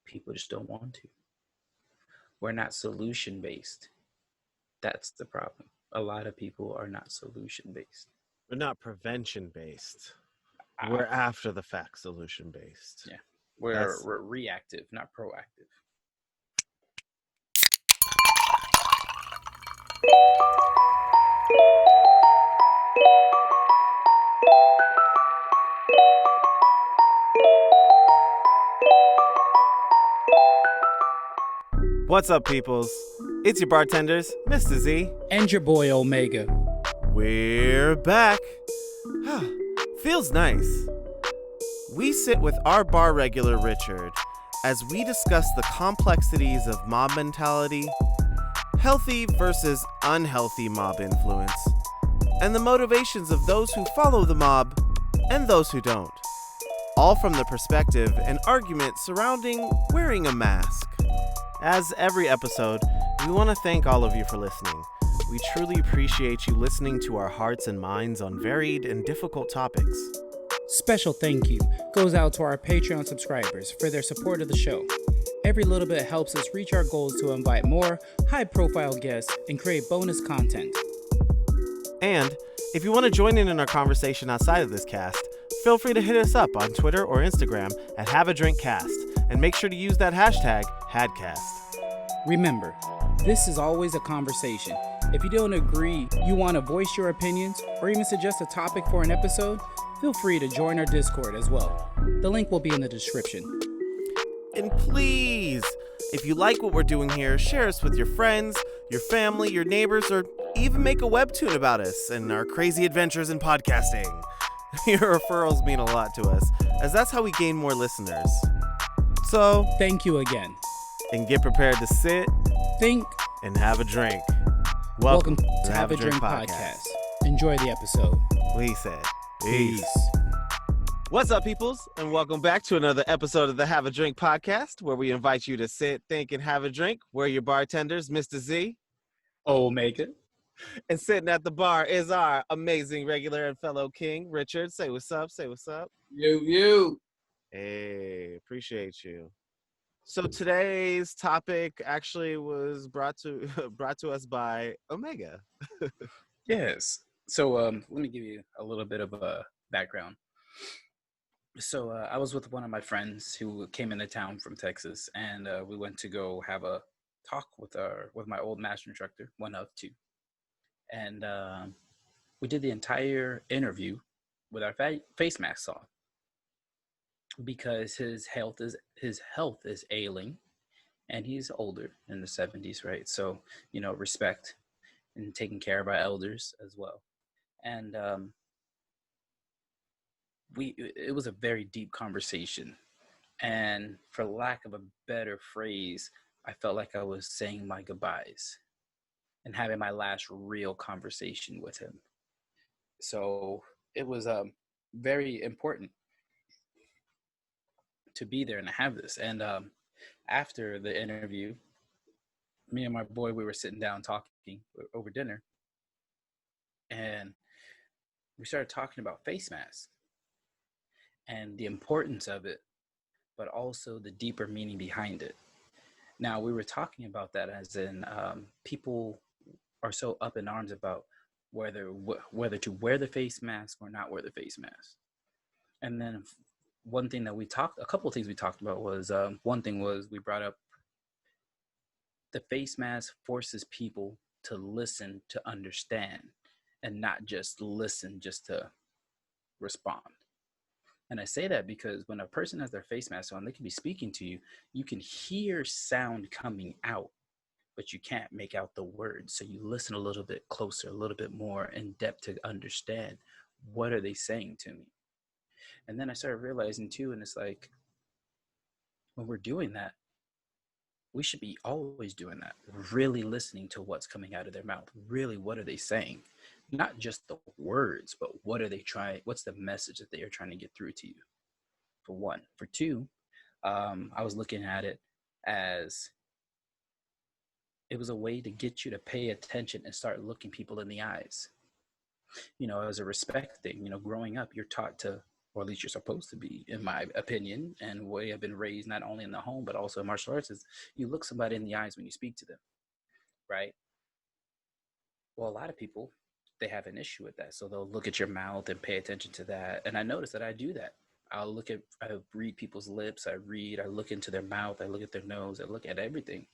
People just don't want to. We're not solution based. That's the problem. A lot of people are not solution based. We're not prevention based. We're after the fact solution based. Yeah. We're reactive, not proactive. What's up, peoples? It's your bartenders, Mr. Z. And your boy, Omega. We're back. Feels nice. We sit with our bar regular, Richard, as we discuss the complexities of mob mentality, healthy versus unhealthy mob influence, and the motivations of those who follow the mob and those who don't. All from the perspective and argument surrounding wearing a mask. As every episode, we want to thank all of you for listening. We truly appreciate you listening to our hearts and minds on varied and difficult topics. Special thank you goes out to our Patreon subscribers for their support of the show. Every little bit helps us reach our goals to invite more high-profile guests and create bonus content. And if you want to join in our conversation outside of this cast, feel free to hit us up on Twitter or Instagram at HaveADrinkCast, and make sure to use that hashtag HADcast. Remember, this is always a conversation. If you don't agree, you want to voice your opinions, or even suggest a topic for an episode, feel free to join our Discord as well. The link will be in the description. And please, if you like what we're doing here, share us with your friends, your family, your neighbors, or even make a webtoon about us and our crazy adventures in podcasting. Your referrals mean a lot to us, as that's how we gain more listeners. So, thank you again. And get prepared to sit, think, and have a drink. Welcome to Have a Drink Podcast. Enjoy the episode. We said peace. What's up, peoples? And welcome back to another episode of the Have a Drink Podcast, where we invite you to sit, think, and have a drink. We're your bartenders, Mr. Z. Omega. And sitting at the bar is our amazing regular and fellow king, Richard. Say what's up, say what's up. You. Hey, appreciate you. So today's topic actually was brought to us by Omega. Yes. So let me give you a little bit of a background. So I was with one of my friends who came into town from Texas, and we went to go have a talk with my old master instructor, one of two, and we did the entire interview with our face masks on, because his health is ailing, and he's older, in the 70s, right? So, respect and taking care of our elders as well. And it was a very deep conversation, and for lack of a better phrase, I felt like I was saying my goodbyes and having my last real conversation with him. So it was very important to be there and to have this. And after the interview, me and my boy, we were sitting down talking over dinner, and we started talking about face masks and the importance of it, but also the deeper meaning behind it. Now, we were talking about that as in people are so up in arms about whether to wear the face mask or not wear the face mask. And then a couple of things we talked about was, one thing was we brought up the face mask forces people to listen to understand and not just listen just to respond. And I say that because when a person has their face mask on, they can be speaking to you. You can hear sound coming out, but you can't make out the words. So you listen a little bit closer, a little bit more in depth to understand, what are they saying to me? And then I started realizing too, and it's like, when we're doing that, we should be always doing that, really listening to what's coming out of their mouth. Really, what are they saying? Not just the words, but what's the message that they are trying to get through to you, for one. For two, I was looking at it as it was a way to get you to pay attention and start looking people in the eyes. As a respect thing, growing up, you're taught to or at least you're supposed to be, in my opinion, and way I've been raised, not only in the home, but also in martial arts, is you look somebody in the eyes when you speak to them, right? Well, a lot of people, they have an issue with that. So they'll look at your mouth and pay attention to that. And I notice that I do that. I read people's lips. I look into their mouth. I look at their nose. I look at everything.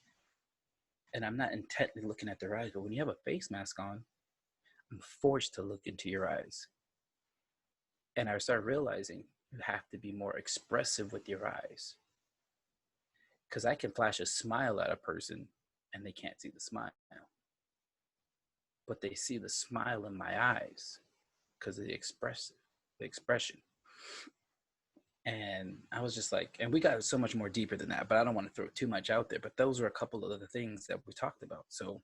And I'm not intently looking at their eyes. But when you have a face mask on, I'm forced to look into your eyes. And I start realizing you have to be more expressive with your eyes. Because I can flash a smile at a person and they can't see the smile. But they see the smile in my eyes because of the expression. And I was just like, and we got so much more deeper than that, but I don't want to throw too much out there. But those are a couple of the things that we talked about. So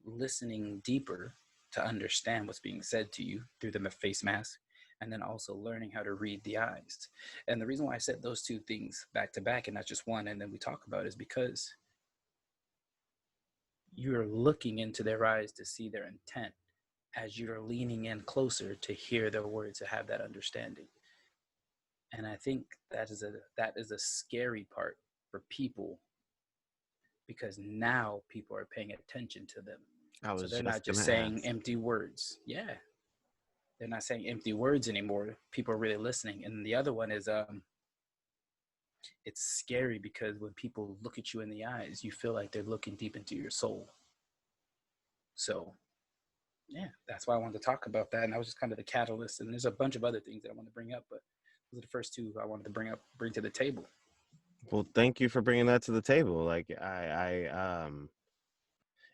listening deeper to understand what's being said to you through the face mask, and then also learning how to read the eyes. And the reason why I said those two things back to back and not just one, and then we talk about, is because you're looking into their eyes to see their intent as you're leaning in closer to hear their words, to have that understanding. And I think that is a scary part for people, because now people are paying attention to them. So they're not just saying empty words. Yeah. They're not saying empty words anymore. People are really listening. And the other one is it's scary because when people look at you in the eyes, you feel like they're looking deep into your soul. So yeah, that's why I wanted to talk about that. And that was just kind of the catalyst. And there's a bunch of other things that I want to bring up, but those are the first two I wanted to bring to the table. Well, thank you for bringing that to the table. Like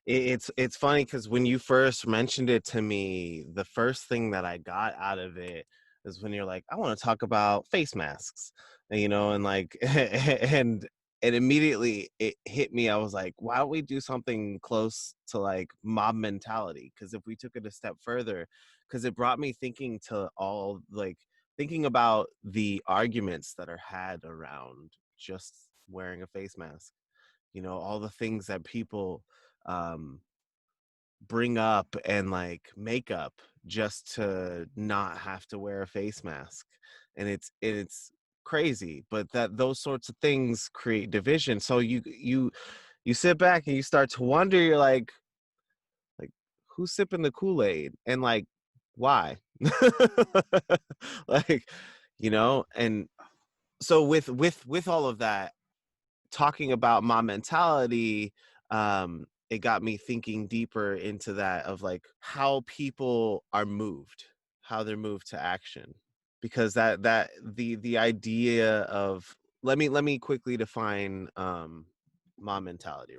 it's funny because when you first mentioned it to me, the first thing that I got out of it is when you're like, I want to talk about face masks, and like, and immediately it hit me. I was like, why don't we do something close to like mob mentality? Because if we took it a step further, because it brought me thinking about the arguments that are had around just wearing a face mask, all the things that people bring up and like make up just to not have to wear a face mask. And it's crazy, but that those sorts of things create division. So you sit back and you start to wonder, you're like who's sipping the Kool-Aid, and like why? Like, and so with all of that, talking about my mentality, it got me thinking deeper into that, of like how people are moved, how they're moved to action. Because that the idea of, let me quickly define mob mentality.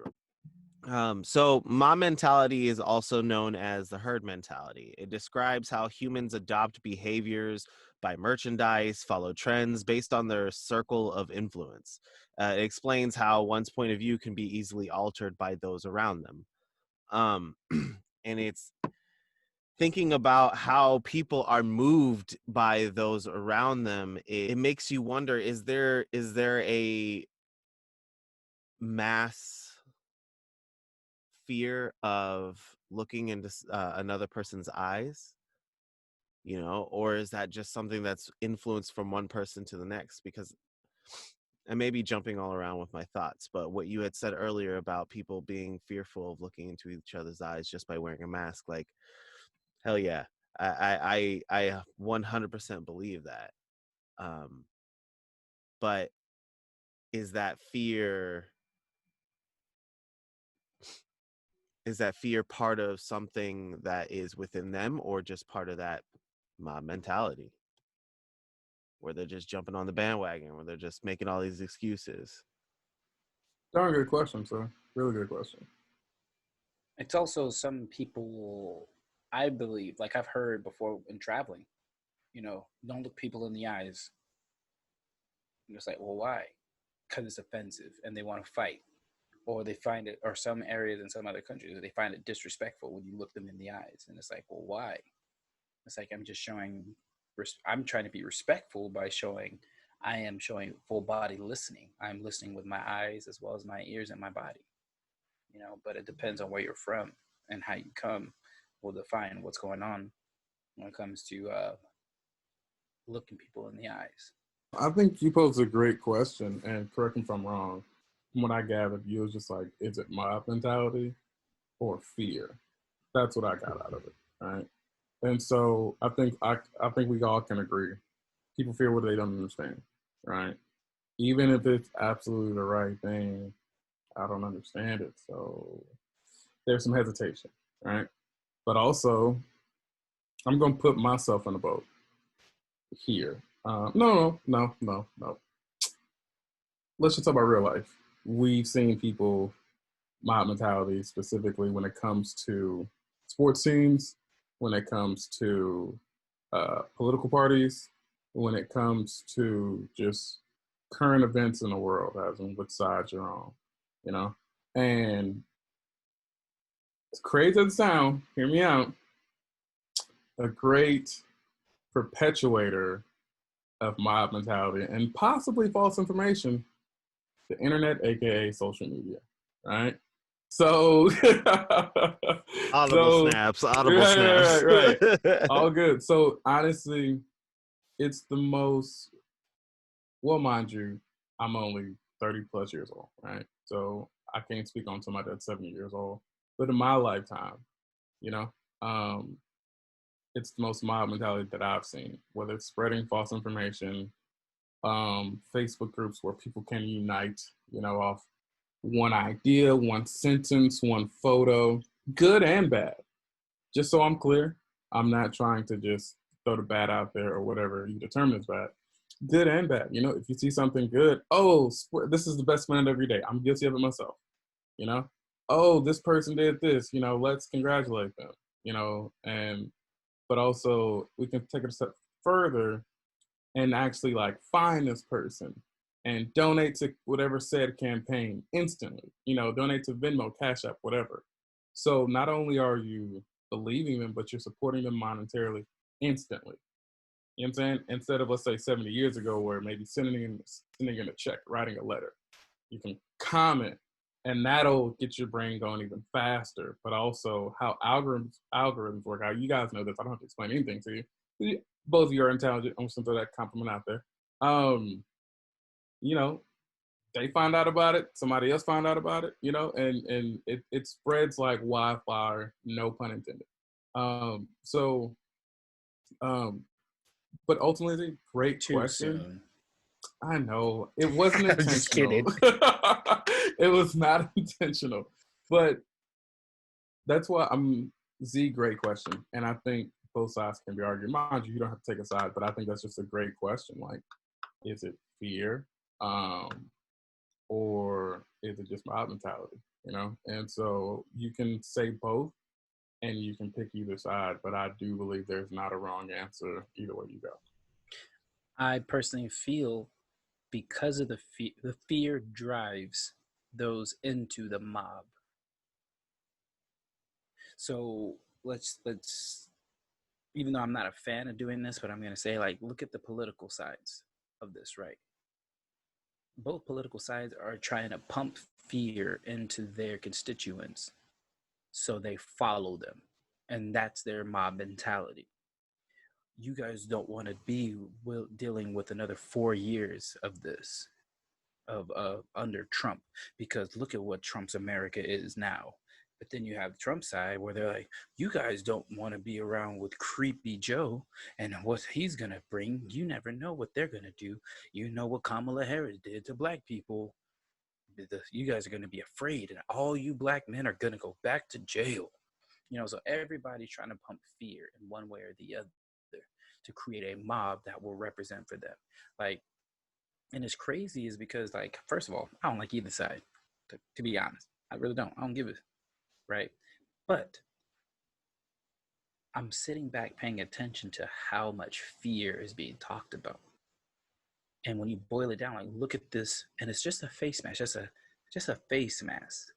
So mob mentality is also known as the herd mentality. It describes how humans adopt behaviors, buy merchandise, follow trends based on their circle of influence. It explains how one's point of view can be easily altered by those around them. And it's thinking about how people are moved by those around them. It makes you wonder, is there a mass fear of looking into another person's eyes, or is that just something that's influenced from one person to the next? Because I may be jumping all around with my thoughts, but what you had said earlier about people being fearful of looking into each other's eyes just by wearing a mask, like, hell yeah, I 100% believe that. But is that fear part of something that is within them, or just part of that mob mentality where they're just jumping on the bandwagon, where they're just making all these excuses? Darn good question, sir. Really good question. It's also some people, I believe, like I've heard before in traveling, don't look people in the eyes. And it's like, well, why? Because it's offensive and they want to fight. Or they find it, or some areas in some other countries, they find it disrespectful when you look them in the eyes. And it's like, well, why? It's like, I'm trying to be respectful by I am showing full body listening. I'm listening with my eyes as well as my ears and my body, but it depends on where you're from, and how you come will define what's going on when it comes to looking people in the eyes? I think you posed a great question, and correct me if I'm wrong. From what I gathered, you was just like, is it mob mentality or fear? That's what I got out of it, right? And so I think we all can agree. People fear what they don't understand, right? Even if it's absolutely the right thing, I don't understand it. So there's some hesitation, right? But also, I'm going to put myself in the boat here. No. Let's just talk about real life. We've seen people, mob mentality, specifically when it comes to sports teams, when it comes to political parties, when it comes to just current events in the world, as in which side you're on, you know? And as crazy as it sounds, hear me out, a great perpetuator of mob mentality and possibly false information, the internet, aka social media, right? So, Audible so snaps, audible snaps. right. All good. So honestly, it's the most, well, mind you, I'm only 30 plus years old, right? So I can't speak on somebody that's 70 years old. But in my lifetime, you know, um, it's the most mob mentality that I've seen, whether it's spreading false information, Facebook groups where people can unite, off one idea, one sentence, one photo, good and bad. Just so I'm clear, I'm not trying to just throw the bad out there or whatever you determine is bad. Good and bad. If you see something good, oh, this is the best minute every day. I'm guilty of it myself. You know, oh, this person did this. Let's congratulate them. But also we can take it a step further and actually like find this person and donate to whatever said campaign instantly. Donate to Venmo, Cash App, whatever. So not only are you believing them, but you're supporting them monetarily instantly. You know what I'm saying? Instead of, let's say, 70 years ago, where maybe sending in a check, writing a letter, you can comment, and that'll get your brain going even faster. But also how algorithms work. How you guys know this? I don't have to explain anything to you. Both of you are intelligent. I'm just gonna throw that compliment out there. They find out about it. Somebody else found out about it. And it spreads like wildfire. No pun intended. So. But ultimately, great Too question. soon. I know it wasn't I'm just intentional. kidding. It was not intentional, but that's why great question, and I think both sides can be argued. Mind you, you don't have to take a side, but I think that's just a great question. Like, is it fear, or is it just mob mentality? And so you can say both, and you can pick either side. But I do believe there's not a wrong answer either way you go. I personally feel because of the fear drives those into the mob. So let's even though I'm not a fan of doing this, but I'm going to say, like, look at the political sides of this, right? Both political sides are trying to pump fear into their constituents so they follow them, and that's their mob mentality. You guys don't want to be dealing with another 4 years of this, of under Trump, because look at what Trump's America is now. But then you have the Trump side where they're like, you guys don't want to be around with creepy Joe and what he's going to bring. You never know what they're going to do. You know what Kamala Harris did to black people. You guys are going to be afraid, and all you black men are going to go back to jail. So everybody's trying to pump fear in one way or the other to create a mob that will represent for them. Like, and it's crazy is because, like, first of all, I don't like either side, to be honest. I really don't. I don't give it, right? But I'm sitting back paying attention to how much fear is being talked about. And when you boil it down, like, look at this, and it's just a face mask, just a face mask.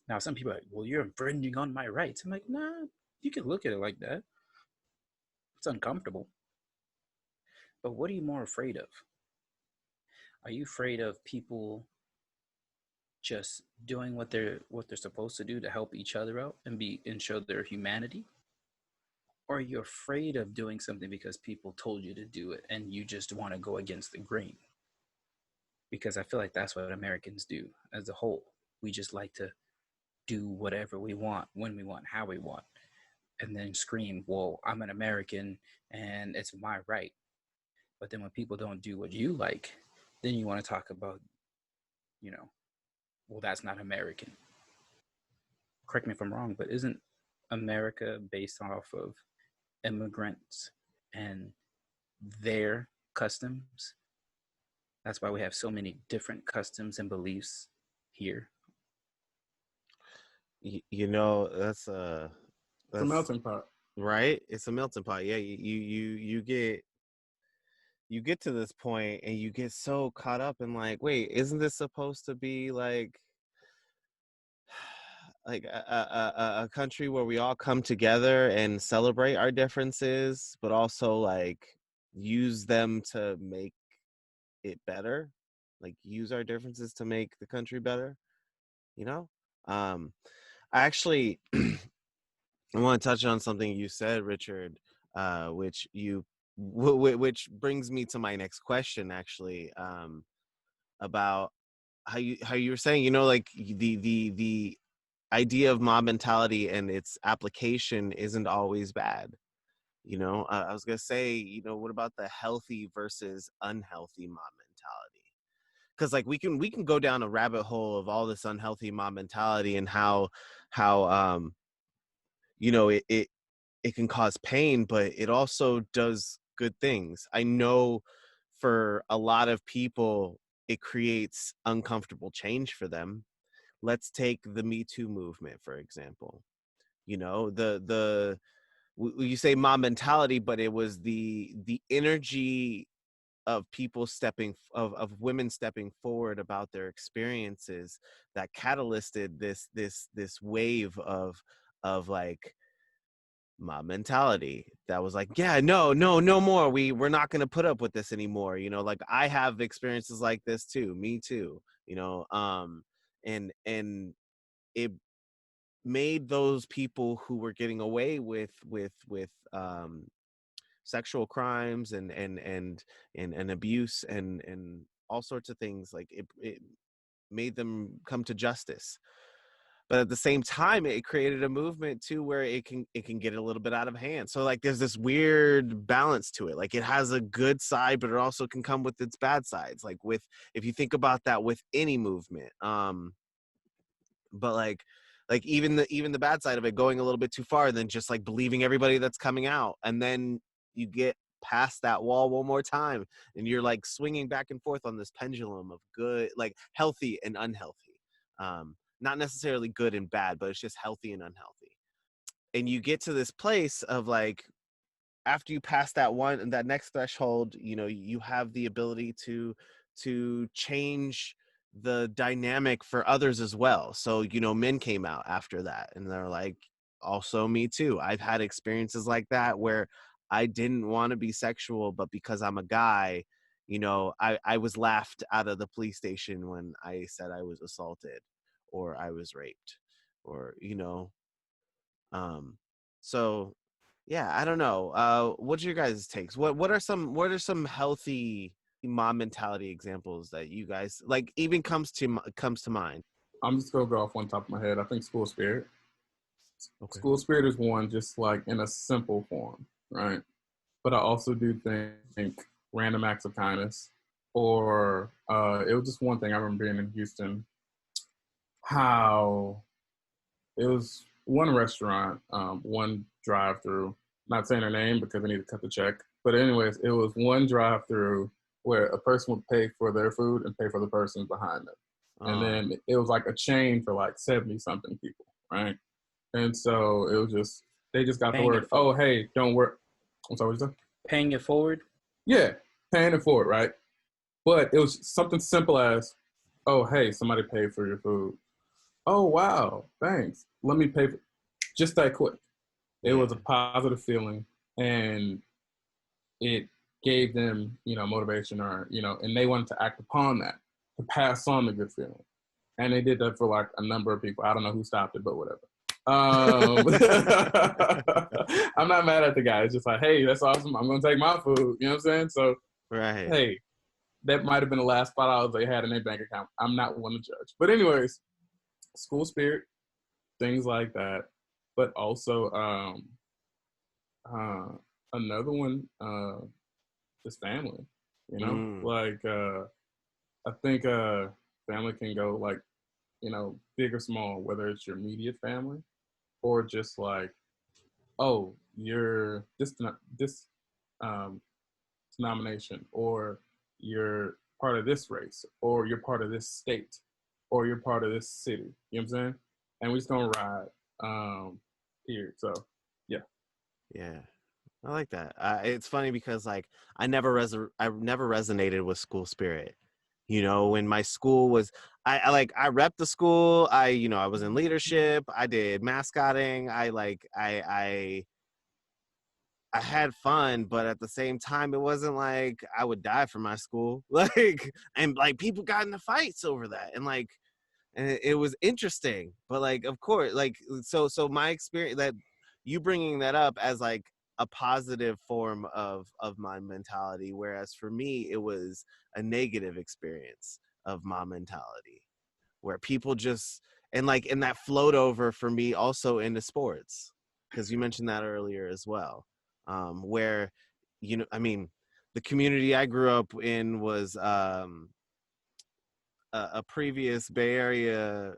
Now, some people are like, well, you're infringing on my rights. I'm like, nah, you can look at it like that. It's uncomfortable. But what are you more afraid of? Are you afraid of people just doing what they're supposed to do to help each other out and show their humanity? or you're afraid of doing something because people told you to do it and you just want to go against the grain. Because I feel like that's what Americans do as a whole. We just like to do whatever we want, when we want, how we want, and then scream, well, I'm an American and it's my right. But then when people don't do what you like, then you want to talk about, well, that's not American. Correct me if I'm wrong, but isn't America based off of immigrants and their customs? That's why we have so many different customs and beliefs here. That's It's a melting pot. right. It's a melting pot. Yeah, you get to this point and you get so caught up in like, wait, isn't this supposed to be like a country where we all come together and celebrate our differences, but also like use them to make it better, like use our differences to make the country better, you know? I actually I want to touch on something you said, Richard, which brings me to my next question, actually, about how you were saying, like the idea of mob mentality and its application isn't always bad. I was gonna say, what about the healthy versus unhealthy mob mentality? Because like we can go down a rabbit hole of all this unhealthy mob mentality and how it can cause pain, but it also does good things. I know for a lot of people it creates uncomfortable change for them. Let's take the Me Too movement, for example. The you say mob mentality, but it was the energy of people of women stepping forward about their experiences that catalysted this wave of like mob mentality that was like, yeah, no more, we're not going to put up with this anymore. Like I have experiences like this too, me too. And it made those people who were getting away with sexual crimes and abuse and all sorts of things, like it made them come to justice. But at the same time, it created a movement too where it can get a little bit out of hand. So like there's this weird balance to it. Like it has a good side, but it also can come with its bad sides. Like if you think about that with any movement, but like even the bad side of it going a little bit too far, then just like believing everybody that's coming out, and then you get past that wall one more time and you're like swinging back and forth on this pendulum of good, like healthy and unhealthy, not necessarily good and bad, but it's just healthy and unhealthy. And you get to this place of like, after you pass that next threshold, you have the ability to change the dynamic for others as well. So men came out after that and they're like, also me too, I've had experiences like that where I didn't want to be sexual, but because I'm a guy, I was laughed out of the police station when I said I was assaulted or I was raped, or so yeah, I don't know. What's your guys' takes? What are some healthy mom mentality examples that you guys like even comes to mind? I'm just gonna go off one top of my head. I think school spirit. Okay. School spirit is one, just like in a simple form, right? But I also do think random acts of kindness, or it was just one thing I remember being in Houston. How it was one restaurant, one drive-through. Not saying her name because I need to cut the check. But anyways, it was one drive-through where a person would pay for their food and pay for the person behind them. And then it was like a chain for like 70 something people, right? And so it was just, they just got the word, oh, hey, don't worry. I'm sorry, what you say? Paying it forward? Yeah, paying it forward, right? But it was something simple as, oh, hey, somebody paid for your food. Oh, wow, thanks. Let me pay for, just that quick. It was a positive feeling, and it gave them, motivation, or, and they wanted to act upon that, to pass on the good feeling. And they did that for like a number of people. I don't know who stopped it, but whatever. I'm not mad at the guy. It's just like, hey, that's awesome. I'm gonna take my food. You know what I'm saying? So, Right. hey, that might have been the last $5 they had in their bank account. I'm not one to judge. But anyways, school spirit, things like that. But also, another one is family. You know, like I think family can go like, big or small, whether it's your immediate family or just like, oh, you're this um, denomination, or you're part of this race, or you're part of this state, or you're part of this city. You know what I'm saying? And we just gonna ride. Period. So, yeah. Yeah. I like that. It's funny because like I never resonated with school spirit. When my school was, I repped the school. I was in leadership. I did mascotting. I had fun, but at the same time, it wasn't like I would die for my school. And like people got into fights over that, and it was interesting. But like, of course, like so my experience, that you bringing that up as like a positive form of my mentality, whereas for me it was a negative experience of my mentality, where people just and that flowed over for me also into sports, because you mentioned that earlier as well, where I mean, the community I grew up in was a previous Bay Area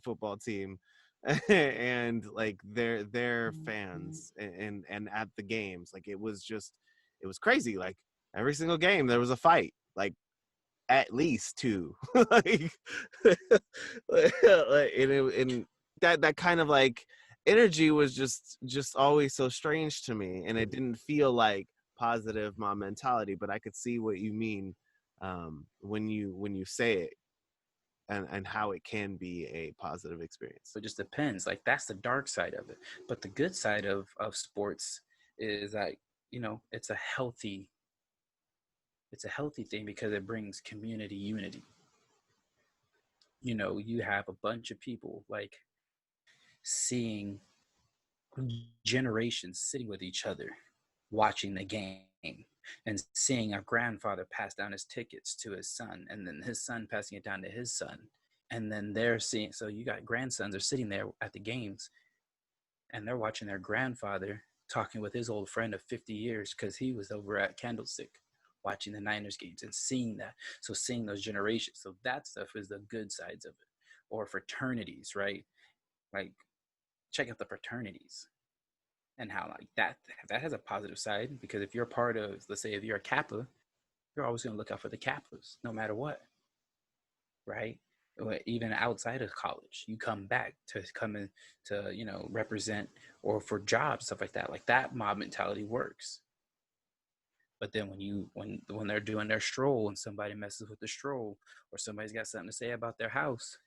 football team, and like their fans, and at the games, like it was crazy. Like every single game there was a fight, like at least two. like, and that kind of like energy was just always so strange to me, and it didn't feel like positive my mentality. But I could see what you mean, when you say it, and how it can be a positive experience. So it just depends. Like that's the dark side of it. But the good side of sports is that, it's a healthy thing because it brings community unity. You have a bunch of people like seeing generations sitting with each other watching the game, and seeing a grandfather pass down his tickets to his son, and then his son passing it down to his son, and then they're seeing, so you got grandsons are sitting there at the games, and they're watching their grandfather talking with his old friend of 50 years because he was over at Candlestick watching the Niners games and seeing that. So seeing those generations. So that stuff is the good sides of it. Or fraternities, right? Like check out the fraternities and how like that has a positive side, because if you're part of, let's say if you're a Kappa, you're always going to look out for the Kappas no matter what, right? Even outside of college, you come back to come in to represent, or for jobs, stuff like that mob mentality works. But then when they're doing their stroll and somebody messes with the stroll, or somebody's got something to say about their house,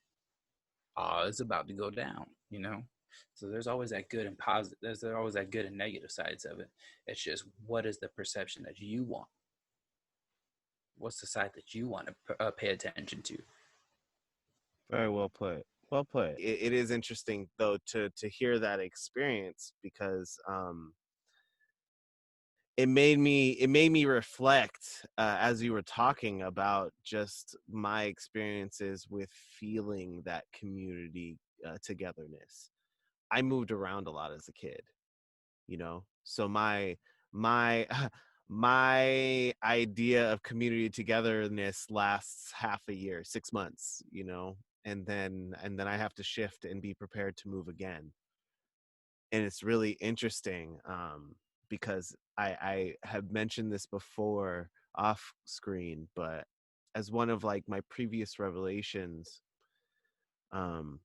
it's about to go down. So there's always that good and positive, there's always that good and negative sides of it. It's just, what is the perception that you want? What's the side that you want to pay attention to? Very well put. Well put. It is interesting though to hear that experience, because it made me reflect, as you were talking about just my experiences with feeling that community, togetherness. I moved around a lot as a kid, so my my idea of community togetherness lasts half a year, 6 months, and then I have to shift and be prepared to move again. And it's really interesting, because I have mentioned this before off screen, but as one of like my previous revelations, um,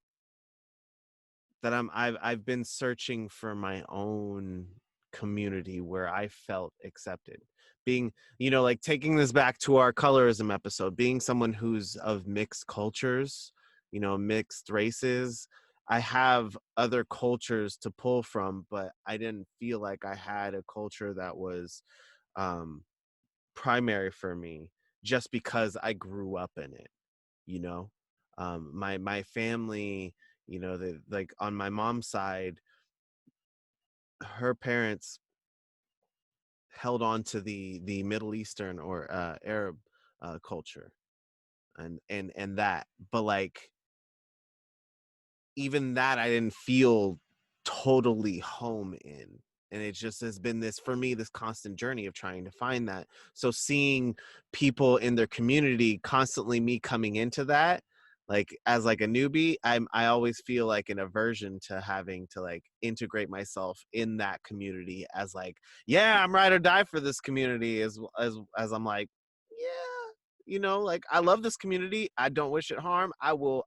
that I've been searching for my own community where I felt accepted. Being, like taking this back to our colorism episode, being someone who's of mixed cultures, mixed races. I have other cultures to pull from, but I didn't feel like I had a culture that was um, primary for me, just because I grew up in it. you know My family, You know, like on my mom's side, her parents held on to the Middle Eastern or Arab culture and that, but like even that I didn't feel totally home in. And it just has been this, for me, this constant journey of trying to find that. So seeing people in their community, constantly me coming into that, like as like a newbie, I always feel like an aversion to having to like integrate myself in that community as like, yeah, I'm ride or die for this community, as I'm like, yeah, you know, like I love this community. I don't wish it harm. I will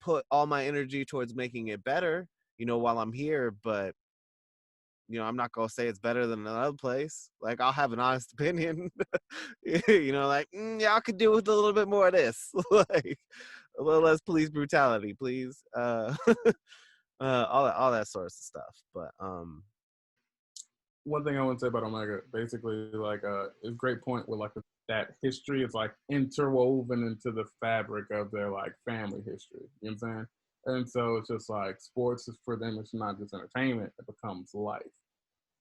put all my energy towards making it better, you know, while I'm here. But, you know, I'm not going to say it's better than another place. Like, I'll have an honest opinion, you know, like, yeah, I could do with a little bit more of this, like a little less police brutality, please. All that sorts of stuff. But, one thing I want to say about Omega, basically, like, it's a great point with like that history is like interwoven into the fabric of their like family history. You know what I'm saying? And so it's just like sports is for them. It's not just entertainment; it becomes life.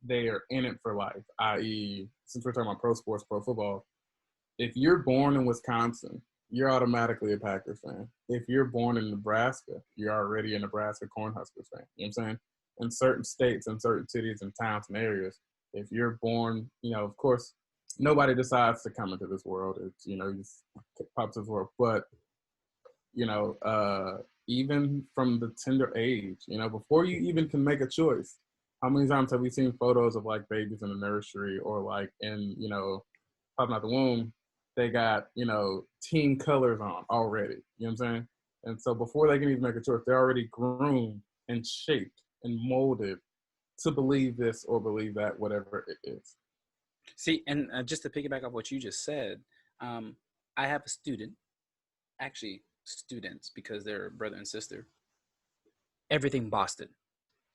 They are in it for life. I.e., since we're talking about pro sports, pro football, if you're born in Wisconsin, you're automatically a Packers fan. If you're born in Nebraska, you're already a Nebraska Cornhuskers fan. You know what I'm saying? In certain states and certain cities and towns and areas, if you're born, you know, of course, nobody decides to come into this world. It's, you know, you just pops this world. But, you know, even from the tender age, you know, before you even can make a choice, how many times have we seen photos of like babies in the nursery or like in, you know, popping out the womb, they got, you know, team colors on already. You know what I'm saying? And so before they can even make a choice, they're already groomed and shaped and molded to believe this or believe that, whatever it is. See, and just to piggyback off what you just said, I have a student, actually students because they're brother and sister, everything Boston.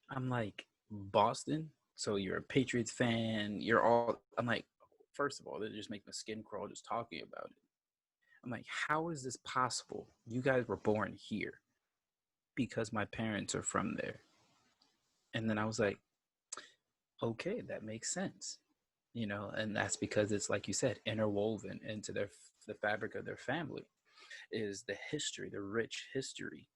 I'm like, Boston? So you're a Patriots fan, you're all, I'm like, first of all, they're just making my skin crawl just talking about it. I'm like, how is this possible? You guys were born here because my parents are from there. And then I was like, okay, that makes sense. You know, and that's because it's like you said, interwoven into the fabric of their family is the history, the rich history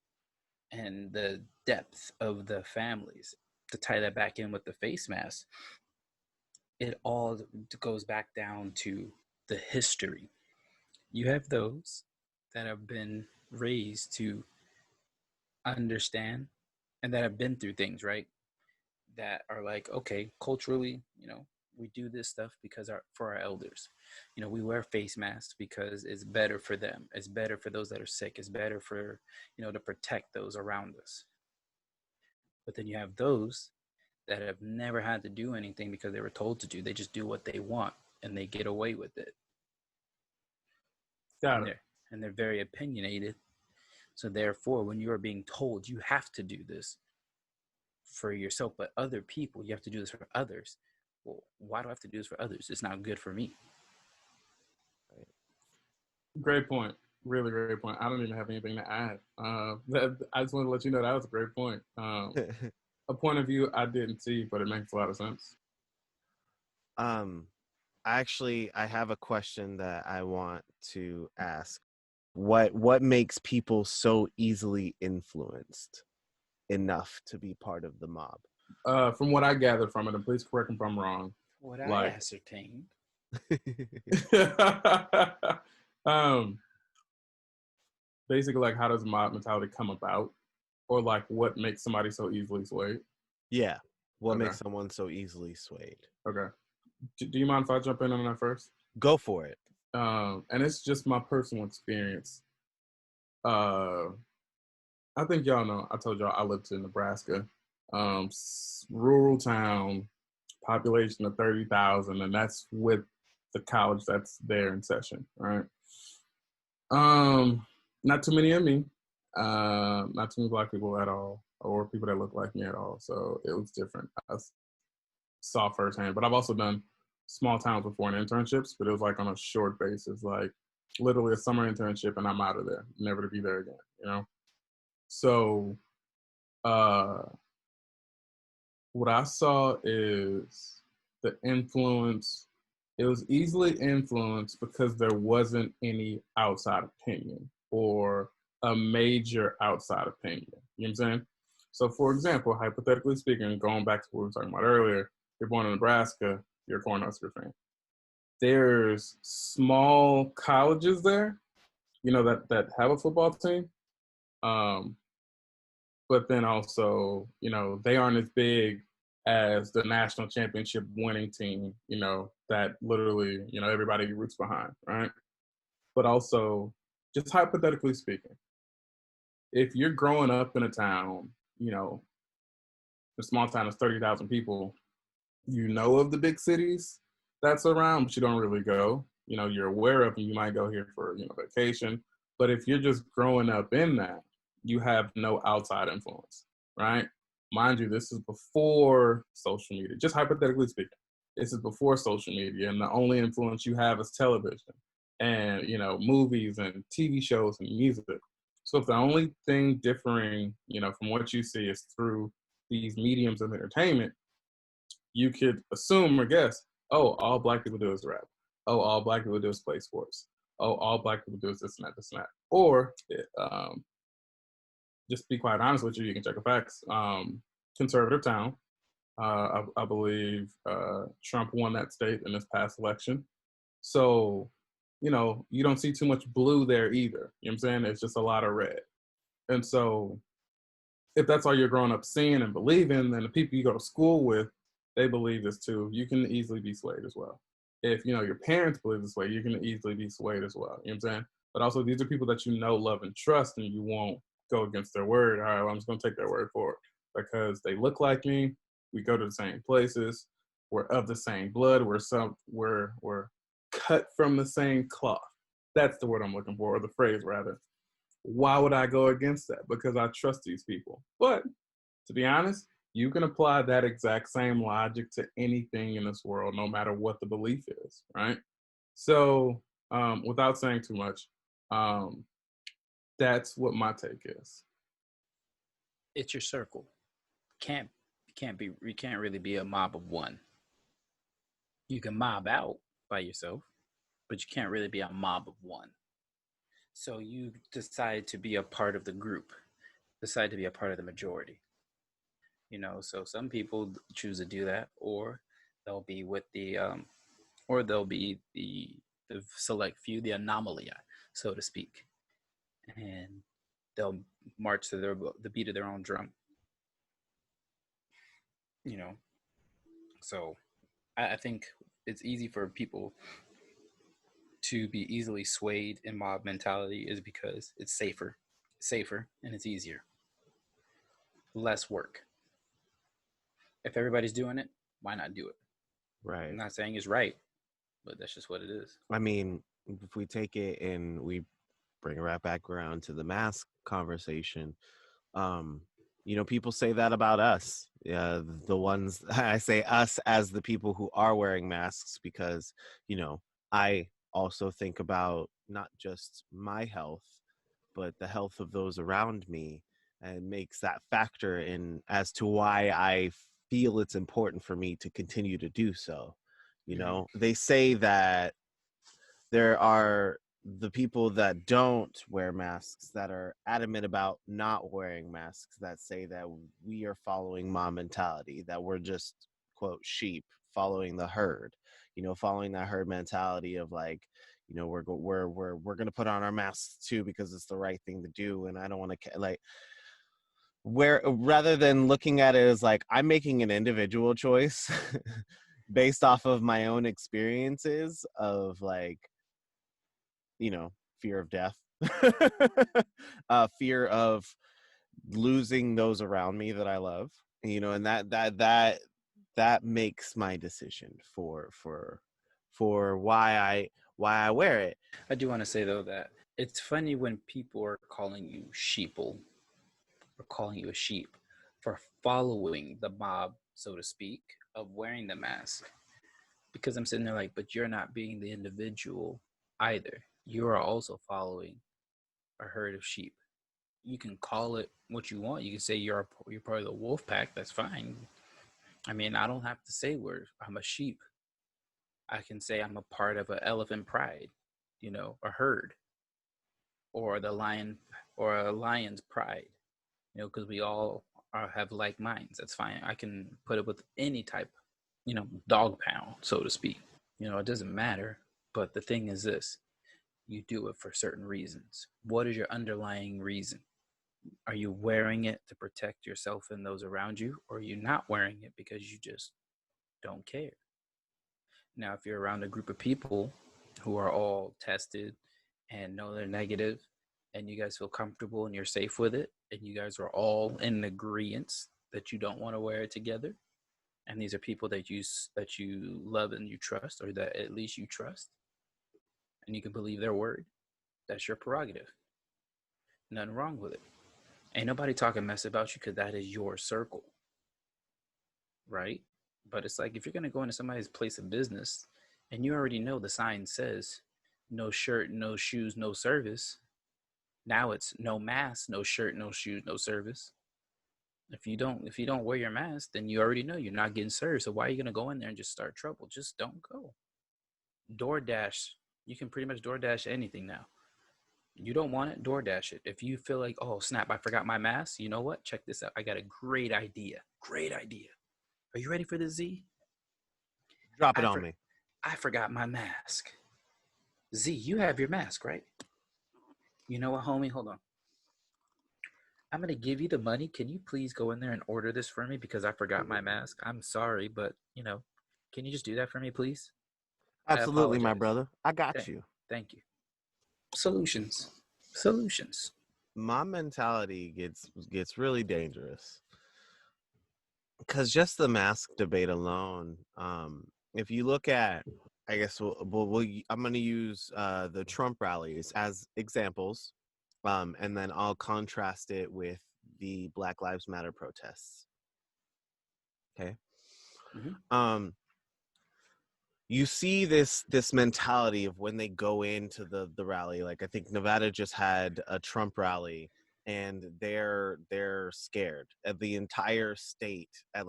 and the depth of the families. To tie that back in with the face mask, it all goes back down to the history. You have those that have been raised to understand and that have been through things, right? That are like, okay, culturally, you know, we do this stuff because for our elders. You know, we wear face masks because it's better for them. It's better for those that are sick. It's better for, you know, to protect those around us. But then you have those that have never had to do anything because they were told to do. They just do what they want and they get away with it. Got it. And they're very opinionated. So therefore, when you are being told you have to do this for yourself, but other people, you have to do this for others. Well, why do I have to do this for others? It's not good for me. Great point. Really great point. I don't even have anything to add. I just want to let you know that was a great point. A point of view I didn't see, but it makes a lot of sense. Actually, I have a question that I want to ask. What makes people so easily influenced enough to be part of the mob? From what I gathered from it, and please correct me if I'm wrong. What I ascertained. Basically, like, how does mob mentality come about, or like what makes somebody so easily swayed? Yeah, what makes someone so easily swayed? Okay, do you mind if I jump in on that first? Go for it. And it's just my personal experience. I think y'all know. I told y'all I lived in Nebraska, rural town, population of 30,000, and that's with the college that's there in session, right? Not too many of me, not too many Black people at all, or people that look like me at all. So it was different. I saw firsthand, but I've also done small towns before in internships, but it was like on a short basis, like literally a summer internship, and I'm out of there, never to be there again, you know? So uh, what I saw is the influence. It was easily influenced because there wasn't any outside opinion or a major outside opinion. You know what I'm saying? So, for example, hypothetically speaking, going back to what we were talking about earlier, you're born in Nebraska, you're a Cornhusker fan. There's small colleges there, that have a football team. Um, but then also, they aren't as big as the national championship winning team, that literally, everybody roots behind, right? But also, just hypothetically speaking, if you're growing up in a town, a small town is 30,000 people, you know of the big cities that's around, but you don't really go. You're aware of them. You might go here for, vacation. But if you're just growing up in that, you have no outside influence, right? Mind you, this is before social media, just hypothetically speaking. This is before social media, and the only influence you have is television and, movies and TV shows and music. So if the only thing differing, from what you see is through these mediums of entertainment, you could assume or guess, oh, all Black people do is rap. Oh, all Black people do is play sports. Oh, all Black people do is this and that, this and that. Or, just to be quite honest with you, you can check the facts. Conservative town. I believe Trump won that state in this past election. So, you don't see too much blue there either. You know what I'm saying? It's just a lot of red. And so if that's all you're growing up seeing and believing, then the people you go to school with, they believe this too. You can easily be swayed as well. If your parents believe this way, you can easily be swayed as well. You know what I'm saying? But also, these are people that you know, love, and trust, and you won't go against their word. All right, well, I'm just gonna take their word for it because they look like me. We go to the same places. We're of the same blood. We're cut from the same cloth. That's the word I'm looking for, or the phrase rather. Why would I go against that? Because I trust these people. But to be honest, you can apply that exact same logic to anything in this world, no matter what the belief is, right? So, without saying too much, that's what my take is. It's your circle. You can't really be a mob of one. You can mob out by yourself, but you can't really be a mob of one. So you decide to be a part of the group, decide to be a part of the majority. So some people choose to do that, or they'll be with or they'll be the select few, the anomaly, so to speak, and they'll march to the beat of their own drum. You know, so I think it's easy for people to be easily swayed in mob mentality is because it's safer, and it's easier, less work. If everybody's doing it, why not do it? Right. I'm not saying it's right, but that's just what it is. I mean, if we take it and we bring it right back around to the mask conversation, people say that about us. Yeah, the ones I say us as the people who are wearing masks because, I also think about not just my health, but the health of those around me, and makes that factor in as to why I feel it's important for me to continue to do so. They say that there are the people that don't wear masks that are adamant about not wearing masks, that say that we are following mob mentality, that we're just, quote, sheep following the herd, following that herd mentality of like, we're going to put on our masks too because it's the right thing to do, and I don't want to like, where rather than looking at it as like I'm making an individual choice based off of my own experiences of like, fear of death, fear of losing those around me that I love, and that makes my decision for why I wear it. I do want to say though that it's funny when people are calling you sheeple or calling you a sheep for following the mob, so to speak, of wearing the mask. Because I'm sitting there like, but you're not being the individual either. You are also following a herd of sheep. You can call it what you want. You can say you're part of the wolf pack. That's fine. I mean, I don't have to say I'm a sheep. I can say I'm a part of an elephant pride, a herd, or the lion, or a lion's pride, because we all have like minds. That's fine. I can put it with any type, dog pound, so to speak. It doesn't matter. But the thing is this: you do it for certain reasons. What is your underlying reason? Are you wearing it to protect yourself and those around you, or are you not wearing it because you just don't care? Now, if you're around a group of people who are all tested and know they're negative, and you guys feel comfortable and you're safe with it, and you guys are all in agreement that you don't want to wear it together, and these are people that you love and you trust, or that at least you trust, and you can believe their word, that's your prerogative. Nothing wrong with it. Ain't nobody talking mess about you because that is your circle, right? But it's like if you're going to go into somebody's place of business and you already know the sign says no shirt, no shoes, no service. Now it's no mask, no shirt, no shoes, no service. If you don't wear your mask, then you already know you're not getting served. So why are you going to go in there and just start trouble? Just don't go. DoorDash, you can pretty much DoorDash anything now. You don't want it, DoorDash it. If you feel like, oh snap, I forgot my mask, you know what? Check this out. I got a great idea. Great idea. Are you ready for this, Z? Drop it on me. I forgot my mask. Z, you have your mask, right? You know what, homie? Hold on. I'm going to give you the money. Can you please go in there and order this for me because I forgot my mask? I'm sorry, but, can you just do that for me, please? Absolutely, my brother. I got you. Thank you. Solutions. My mentality gets really dangerous because just the mask debate alone, if you look at, I guess I'm going to use the Trump rallies as examples, and then I'll contrast it with the Black Lives Matter protests. Okay. Mm-hmm. You see this mentality of when they go into the rally. Like I think Nevada just had a Trump rally, and they're scared. The entire state, as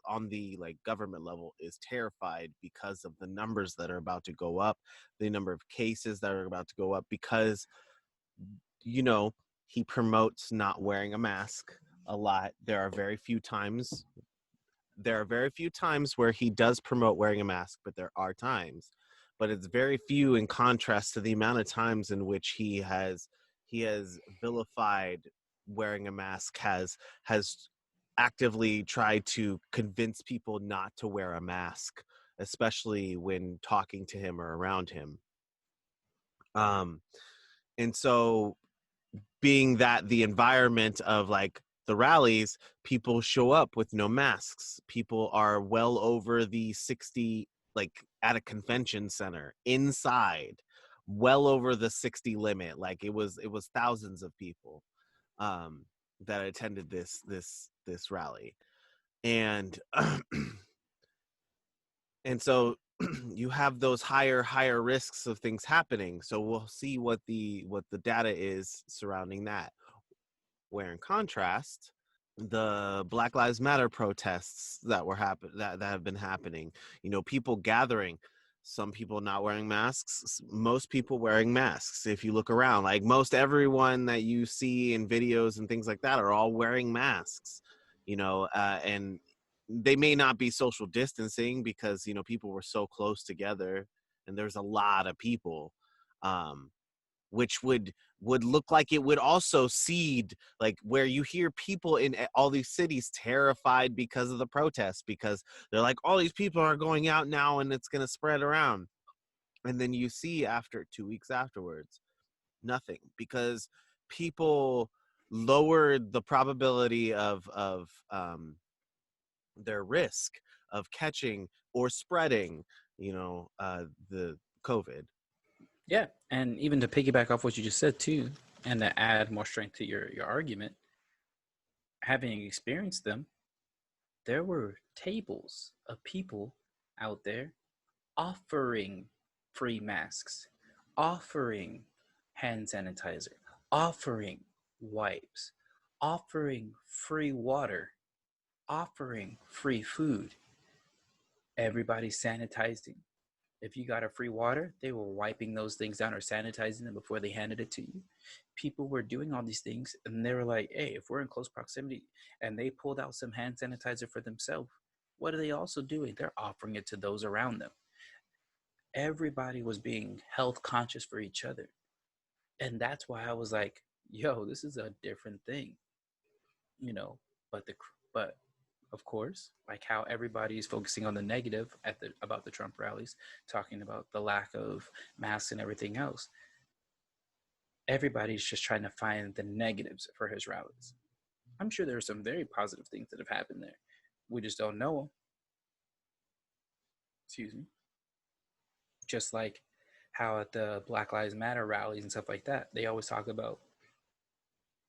on the government level, is terrified because of the numbers that are about to go up, the number of cases that are about to go up, because he promotes not wearing a mask a lot. There are very few times where he does promote wearing a mask, but there are times. But it's very few in contrast to the amount of times in which he has vilified wearing a mask, has actively tried to convince people not to wear a mask, especially when talking to him or around him. And so being that the environment of the rallies, people show up with no masks. People are well over the 60, at a convention center inside, well over the 60 limit. It was thousands of people that attended this rally. And and so you have those higher risks of things happening. So we'll see what the data is surrounding that. Where in contrast, the Black Lives Matter protests that have been happening, people gathering, some people not wearing masks, most people wearing masks. If you look around, most everyone that you see in videos and things like that are all wearing masks, and they may not be social distancing because, people were so close together and there's a lot of people, which would look like it would also seed where you hear people in all these cities terrified because of the protests, because they're like, all these people are going out now and it's going to spread around. And then you see after 2 weeks afterwards, nothing, because people lowered the probability of their risk of catching or spreading, the COVID. Yeah, and even to piggyback off what you just said too, and to add more strength to your argument, having experienced them, there were tables of people out there offering free masks, offering hand sanitizer, offering wipes, offering free water, offering free food. Everybody sanitizing. If you got a free water, they were wiping those things down or sanitizing them before they handed it to you. People were doing all these things, and they were like, hey, if we're in close proximity, and they pulled out some hand sanitizer for themselves, what are they also doing? They're offering it to those around them. Everybody was being health conscious for each other. And that's why I was like, yo, this is a different thing, you know. But of course, like how everybody is focusing on the negative about the Trump rallies, talking about the lack of masks and everything else. Everybody's just trying to find the negatives for his rallies. I'm sure there are some very positive things that have happened there. We just don't know them. Excuse me. Just like how at the Black Lives Matter rallies and stuff like that, they always talk about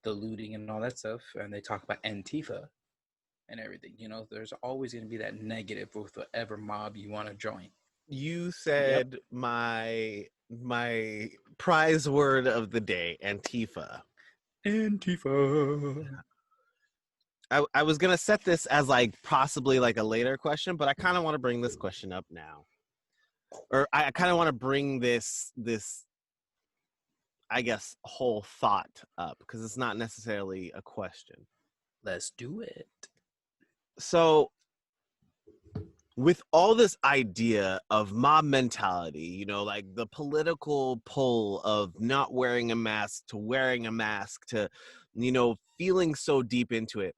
the looting and all that stuff, and they talk about Antifa and everything. You know, there's always going to be that negative with whatever mob you want to join. You said my prize word of the day, Antifa. Antifa. I was gonna set this as like possibly like a later question, but I kind of want to bring this question up now, or I kind of want to bring this I guess whole thought up because it's not necessarily a question. Let's do it. So with all this idea of mob mentality, you know, like the political pull of not wearing a mask to wearing a mask to, you know, feeling so deep into it,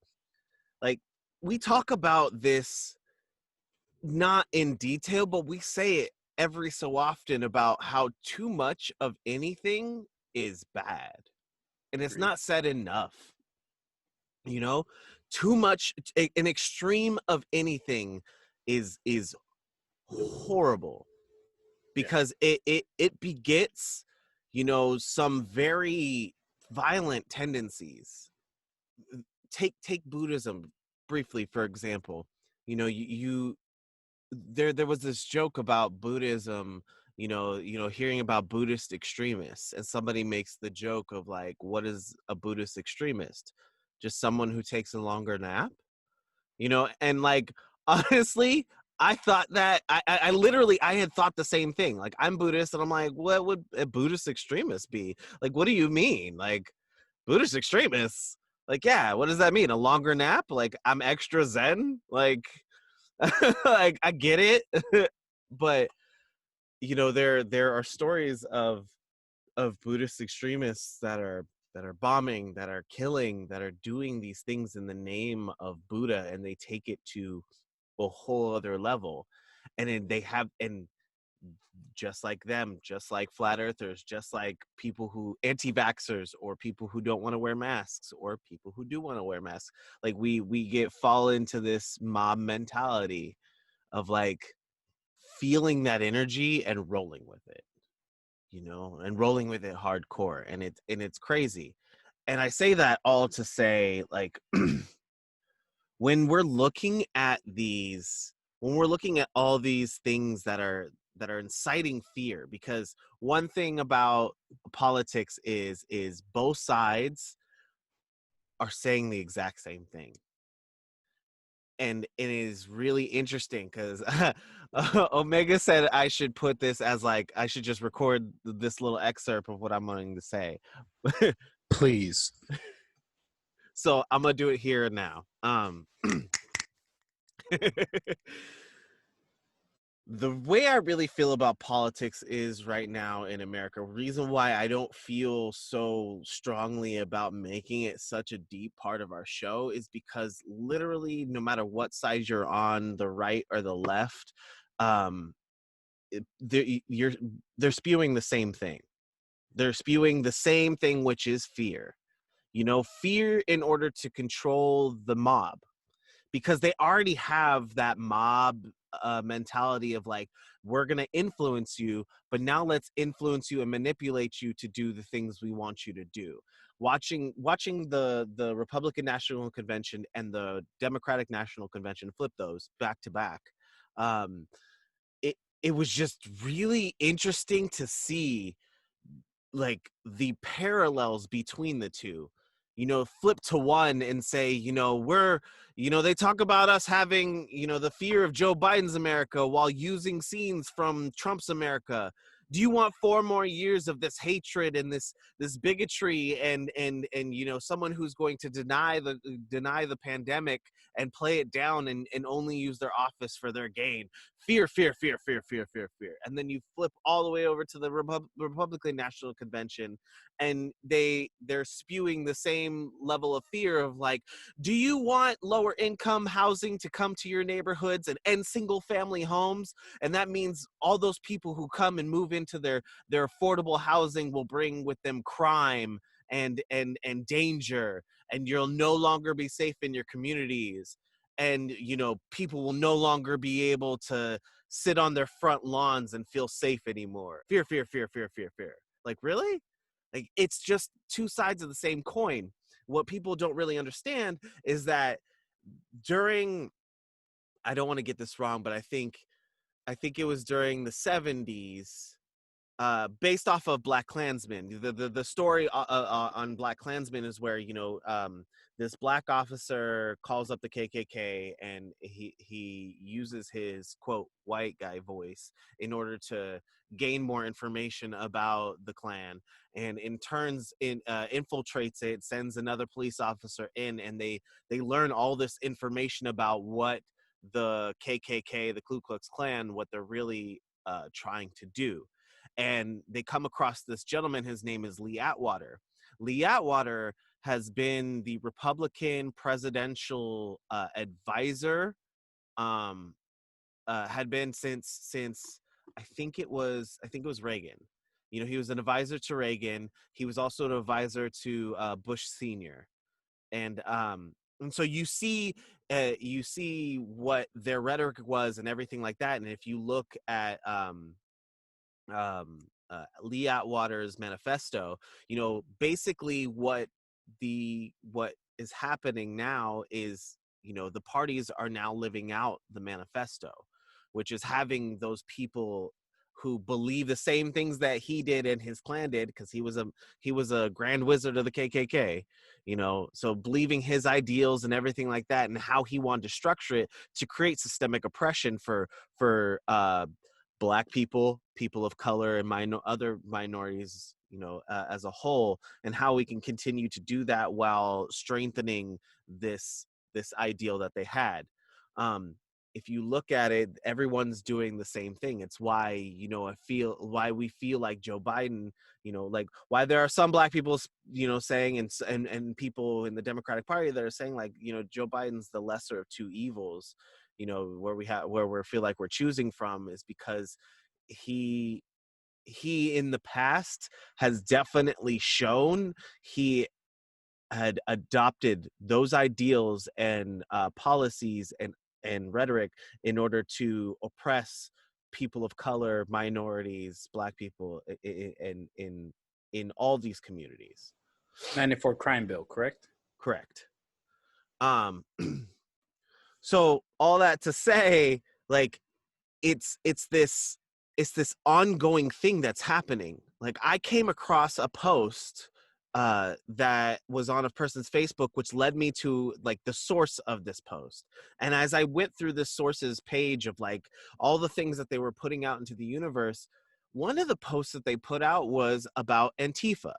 like we talk about this not in detail, but we say it every so often about how too much of anything is bad. And it's not said enough. You know, too much, an extreme of anything is horrible because it begets, you know, some very violent tendencies. Take Buddhism briefly, for example. You know, you there was this joke about Buddhism, you know, hearing about Buddhist extremists, and somebody makes the joke of like, what is a Buddhist extremist? Just someone who takes a longer nap, you know? And like, honestly, I thought that I literally I had thought the same thing. Like, I'm Buddhist, and I'm like, what would a Buddhist extremist be? Like, what do you mean? Like, Buddhist extremists? Like, yeah, what does that mean? A longer nap? Like, I'm extra Zen? Like, like I get it, but you know, there are stories of Buddhist extremists that are bombing, that are killing, that are doing these things in the name of Buddha, and they take it to a whole other level. And then they have, and just like them, just like flat earthers, just like people who anti-vaxxers, or people who don't want to wear masks, or people who do want to wear masks, like we fall into this mob mentality of like feeling that energy and rolling with it, you know, and rolling with it hardcore. And it's crazy. And I say that all to say, like, when we're looking at all these things that are inciting fear, because one thing about politics is both sides are saying the exact same thing. And it is really interesting because Omega said I should put this as like, I should just record this little excerpt of what I'm going to say. Please. So I'm going to do it here and now. The way I really feel about politics is right now in America, reason why I don't feel so strongly about making it such a deep part of our show is because literally no matter what side you're on, the right or the left, they're spewing the same thing. They're spewing the same thing, which is fear. You know, fear in order to control the mob, because they already have that mob mentality of like, we're going to influence you, but now let's influence you and manipulate you to do the things we want you to do. Watching the Republican National Convention and the Democratic National Convention, flip those back to back. It was just really interesting to see like the parallels between the two. flip to one and say, they talk about us having, the fear of Joe Biden's America while using scenes from Trump's America. Do you want 4 more years of this hatred and this bigotry and someone who's going to deny the pandemic and play it down and only use their office for their gain? Fear, fear, fear, fear, fear, fear, fear. And then you flip all the way over to the Republican National Convention, and they're spewing the same level of fear of like, do you want lower income housing to come to your neighborhoods and end single family homes? And that means all those people who come and move into their affordable housing will bring with them crime and danger, and you'll no longer be safe in your communities, and people will no longer be able to sit on their front lawns and feel safe anymore. Fear, fear, fear, fear, fear, fear. Like, really? Like, it's just two sides of the same coin. What people don't really understand is that during, I don't want to get this wrong, but I think it was during the 70s, based off of Black Klansman. The story on Black Klansman is where this black officer calls up the KKK, and he uses his quote white guy voice in order to gain more information about the Klan, and in turns infiltrates it, sends another police officer in, and they learn all this information about what the KKK, the Ku Klux Klan, what they're really trying to do. And they come across this gentleman. His name is Lee Atwater. Lee Atwater has been the Republican presidential advisor, had been since I think it was Reagan. He was an advisor to Reagan. He was also an advisor to Bush Sr. And so you see what their rhetoric was and everything like that. And if you look at Lee Atwater's manifesto, basically what is happening now is, the parties are now living out the manifesto, which is having those people who believe the same things that he did and his clan did, because he was a grand wizard of the KKK, so believing his ideals and everything like that, and how he wanted to structure it to create systemic oppression for Black people, people of color, and other minorities, as a whole, and how we can continue to do that while strengthening this ideal that they had. If you look at it, everyone's doing the same thing. It's why, why we feel like Joe Biden, like why there are some Black people, saying, and people in the Democratic Party that are saying, like, Joe Biden's the lesser of two evils, where we feel like we're choosing from, is because he in the past has definitely shown he had adopted those ideals and policies and rhetoric in order to oppress people of color, minorities, Black people, in all these communities. 94 crime bill, correct? Correct. So all that to say, like, it's this ongoing thing that's happening. Like, I came across a post that was on a person's Facebook, which led me to like the source of this post. And as I went through this source's page of like all the things that they were putting out into the universe, one of the posts that they put out was about Antifa.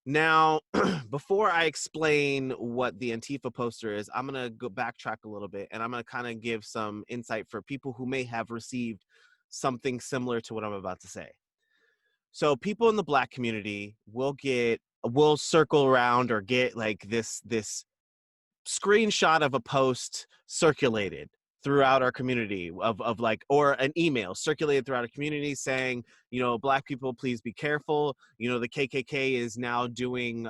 Now, before I explain what the Antifa poster is, I'm going to go backtrack a little bit, and I'm going to kind of give some insight for people who may have received something similar to what I'm about to say. So people in the Black community will circle around or get like this screenshot of a post circulated throughout our community of like, or an email circulated throughout a community saying, Black people, please be careful. The KKK is now doing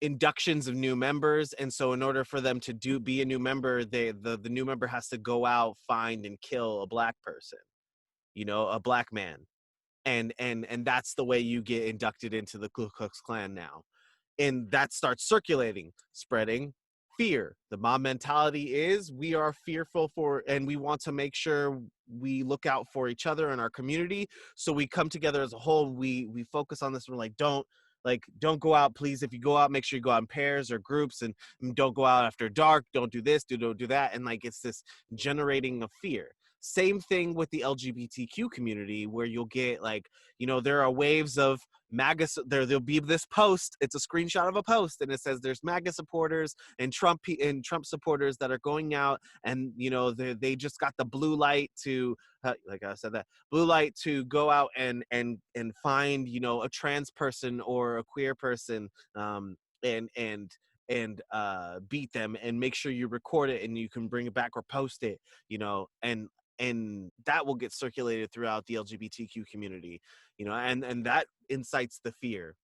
inductions of new members. And so in order for them to be a new member, the new member has to go out, find and kill a Black person, a Black man. And that's the way you get inducted into the Ku Klux Klan now. And that starts circulating, spreading fear. The mob mentality is we are fearful and we want to make sure we look out for each other in our community. So we come together as a whole. We focus on this. We're like, don't like, don't go out, please. If you go out, make sure you go out in pairs or groups, and don't go out after dark. Don't do this, don't do that. And like, it's this generating of fear. Same thing with the LGBTQ community, where you'll get like, there are waves of MAGA. There'll be this post. It's a screenshot of a post, and it says there's MAGA supporters and Trump supporters that are going out, and they just got the blue light to, like I said, that blue light to go out and find a trans person or a queer person, and beat them, and make sure you record it and you can bring it back or post it, and that will get circulated throughout the LGBTQ community, and that incites the fear.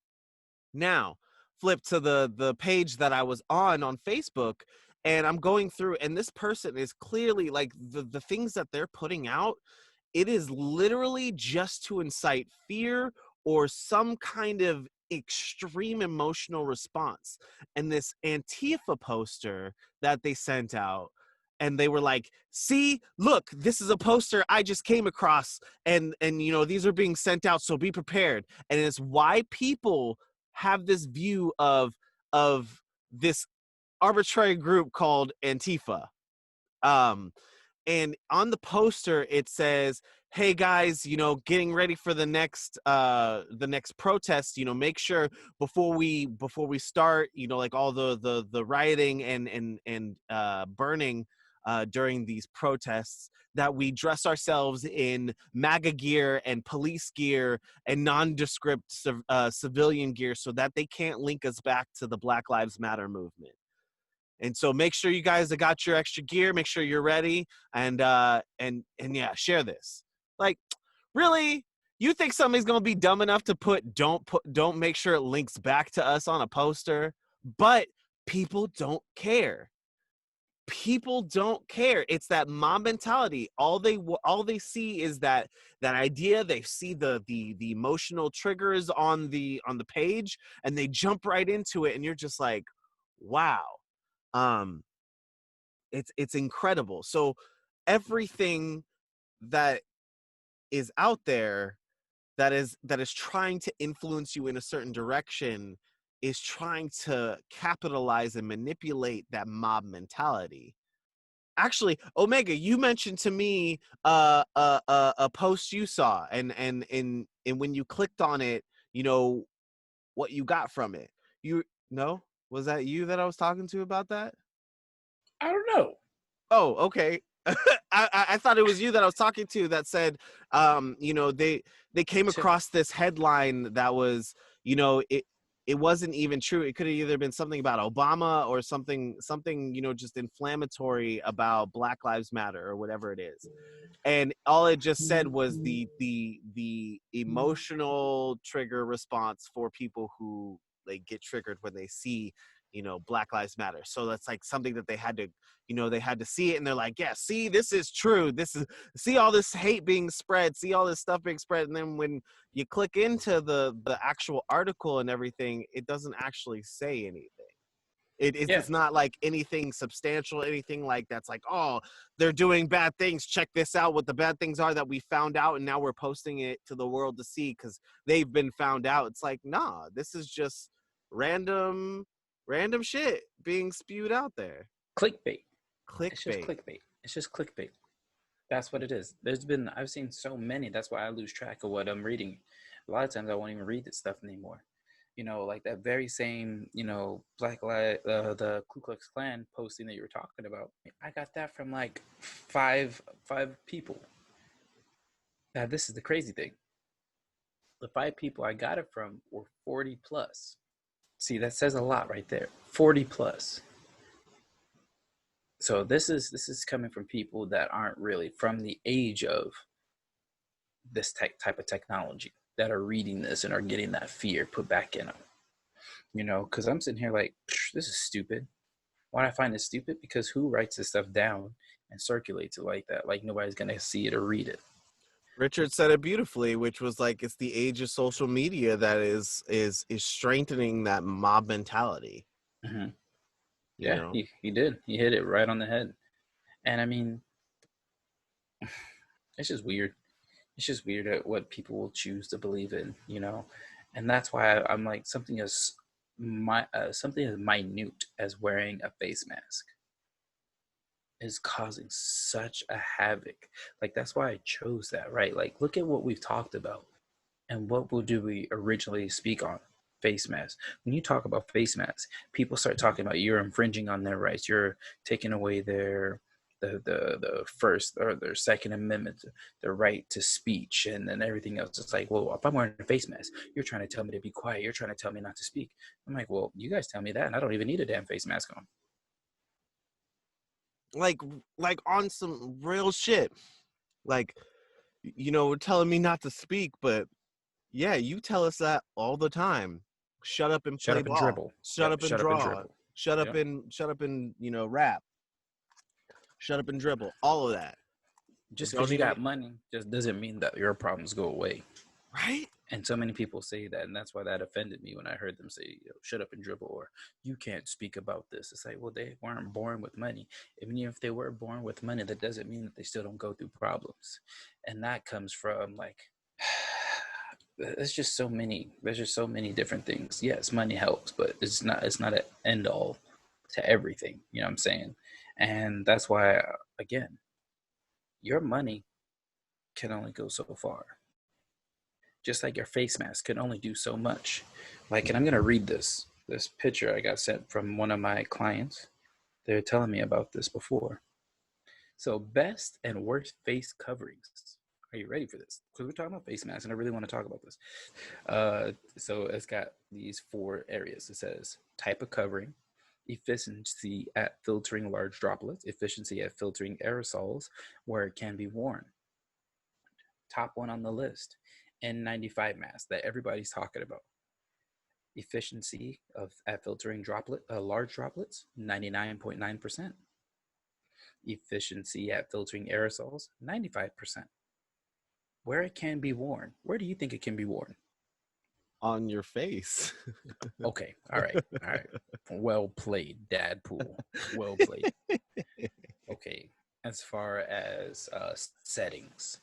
Now, flip to the page that I was on Facebook, and I'm going through, and this person is clearly like the things that they're putting out, it is literally just to incite fear or some kind of extreme emotional response. And this Antifa poster that they sent out, and they were like, see, look, this is a poster I just came across, and these are being sent out, so be prepared. And it's why people have this view of this arbitrary group called Antifa. And on the poster it says, hey guys, getting ready for the next protest, make sure before we start, like all the rioting and burning during these protests, that we dress ourselves in MAGA gear and police gear and nondescript civilian gear, so that they can't link us back to the Black Lives Matter movement. And so make sure you guys have got your extra gear, make sure you're ready, and yeah, share this. Like, really? You think somebody's gonna be dumb enough to don't make sure it links back to us on a poster? But people don't care. People don't care. It's that mob mentality. All they see is that idea. They see the emotional triggers on the page, and they jump right into it, and you're just like, wow. It's incredible. So everything that is out there that is trying to influence you in a certain direction is trying to capitalize and manipulate that mob mentality. Actually, Omega, you mentioned to me a post you saw, and when you clicked on it, what you got from it. Was that you that I was talking to about that? I don't know. Oh, okay. I thought it was you that I was talking to that said, they came across this headline that was, it wasn't even true. It could have either been something about Obama or something, just inflammatory about Black Lives Matter or whatever it is. And all it just said was the emotional trigger response for people who like get triggered when they see Black Lives Matter. So that's like something that they had to see it, and they're like, yeah, see, this is true, see all this hate being spread, see all this stuff being spread. And then when you click into the actual article and everything, it doesn't actually say anything. It's not like anything substantial, anything like that's like, oh, they're doing bad things, check this out, what the bad things are that we found out, and now we're posting it to the world to see because they've been found out. It's like, nah, this is just random shit being spewed out there. Clickbait. It's just clickbait. That's what it is. I've seen so many. That's why I lose track of what I'm reading. A lot of times I won't even read this stuff anymore. Like that very same, the Ku Klux Klan posting that you were talking about. I got that from like five people. Now, this is the crazy thing. The 5 people I got it from were 40 plus. See, that says a lot right there. 40 plus. So this is coming from people that aren't really from the age of this type of technology, that are reading this and are getting that fear put back in them. Because I'm sitting here like, this is stupid. Why do I find it stupid? Because who writes this stuff down and circulates it like that? Like nobody's going to see it or read it. Richard said it beautifully, which was like, it's the age of social media that is strengthening that mob mentality. Mm-hmm. Yeah, he did. He hit it right on the head. And I mean, it's just weird. It's just weird at what people will choose to believe in, And that's why I'm like, something as minute as wearing a face mask is causing such a havoc. Like, that's why I chose that, right? Like, look at what we've talked about. And do we originally speak on? Face masks. When you talk about face masks, people start talking about you're infringing on their rights. You're taking away the first or their Second Amendment, the right to speech, and then everything else. It's like, well, if I'm wearing a face mask, you're trying to tell me to be quiet. You're trying to tell me not to speak. I'm like, well, you guys tell me that, and I don't even need a damn face mask on. Like on some real shit. Like, we're telling me not to speak, but yeah, you tell us that all the time. Shut up and Shut play up and ball. dribble. Shut Yep, up and shut up and draw. dribble. Shut up Yep. and rap. Shut up and dribble. All of that. Just because you got money just doesn't mean that your problems go away. Right? And so many people say that, and that's why that offended me when I heard them say, shut up and dribble, or you can't speak about this. It's like, well, they weren't born with money. Even if they were born with money, that doesn't mean that they still don't go through problems. And that comes from, like, there's just so many different things. Yes, money helps, but it's not an end all to everything. You know what I'm saying? And that's why, again, your money can only go so far. Just like your face mask can only do so much. Like, and I'm going to read this picture I got sent from one of my clients. They're telling me about this before. So, best and worst face coverings. Are you ready for this? Because we're talking about face masks, and I really want to talk about this. So it's got these 4 areas. It says type of covering, efficiency at filtering large droplets, efficiency at filtering aerosols where it can be worn. Top one on the list, N95 mask that everybody's talking about. Efficiency at filtering large droplets, 99.9%. Efficiency at filtering aerosols, 95%. Where it can be worn, where do you think it can be worn? On your face. Okay, all right. Well played, Dad Pool. Well played. Okay, as far as settings.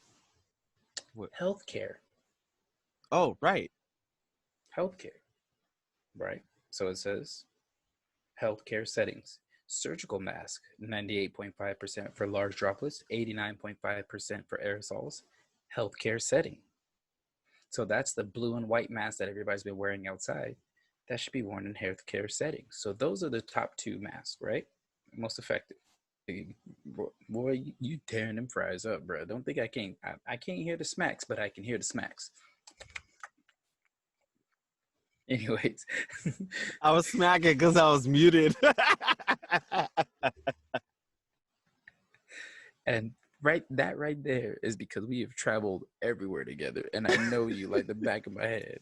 What? Healthcare. Oh, right. Healthcare. Right. So it says healthcare settings. Surgical mask, 98.5% for large droplets, 89.5% for aerosols. Healthcare setting. So that's the blue and white mask that everybody's been wearing outside. That should be worn in healthcare settings. So those are the top 2 masks, right? Most effective. Boy, you tearing them fries up, bro. Don't think I can't. I can't hear the smacks, but I can hear the smacks. Anyways. I was smacking because I was muted. And right there is because we have traveled everywhere together, and I know you like the back of my head.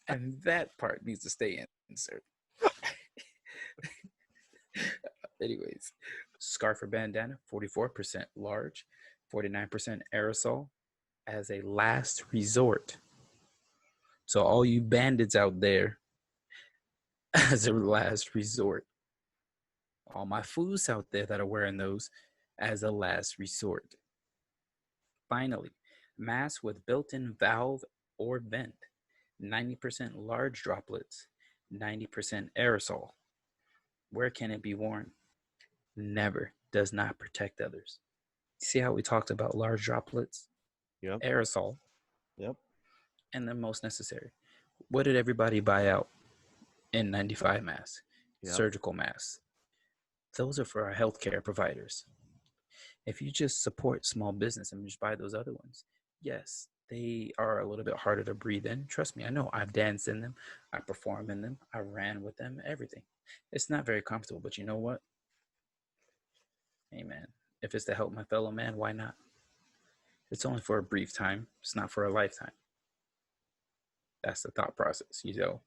And that part needs to stay in, sir. Anyways, scarf or bandana, 44% large, 49% aerosol as a last resort. So all you bandits out there, as a last resort. All my fools out there that are wearing those as a last resort. Finally, mask with built-in valve or vent, 90% large droplets, 90% aerosol. Where can it be worn? Never. Does not protect others. See how we talked about large droplets? Yep. Aerosol. Yep. And the most necessary. What did everybody buy out? N95 masks, Yep. surgical masks. Those are for our healthcare providers. If you just support small business and just buy those other ones, yes, they are a little bit harder to breathe in. Trust me, I know. I've danced in them. I perform in them. I ran with them, everything. It's not very comfortable, but you know what? Hey, man, if it's to help my fellow man, why not? It's only for a brief time. It's not for a lifetime. That's the thought process, you know?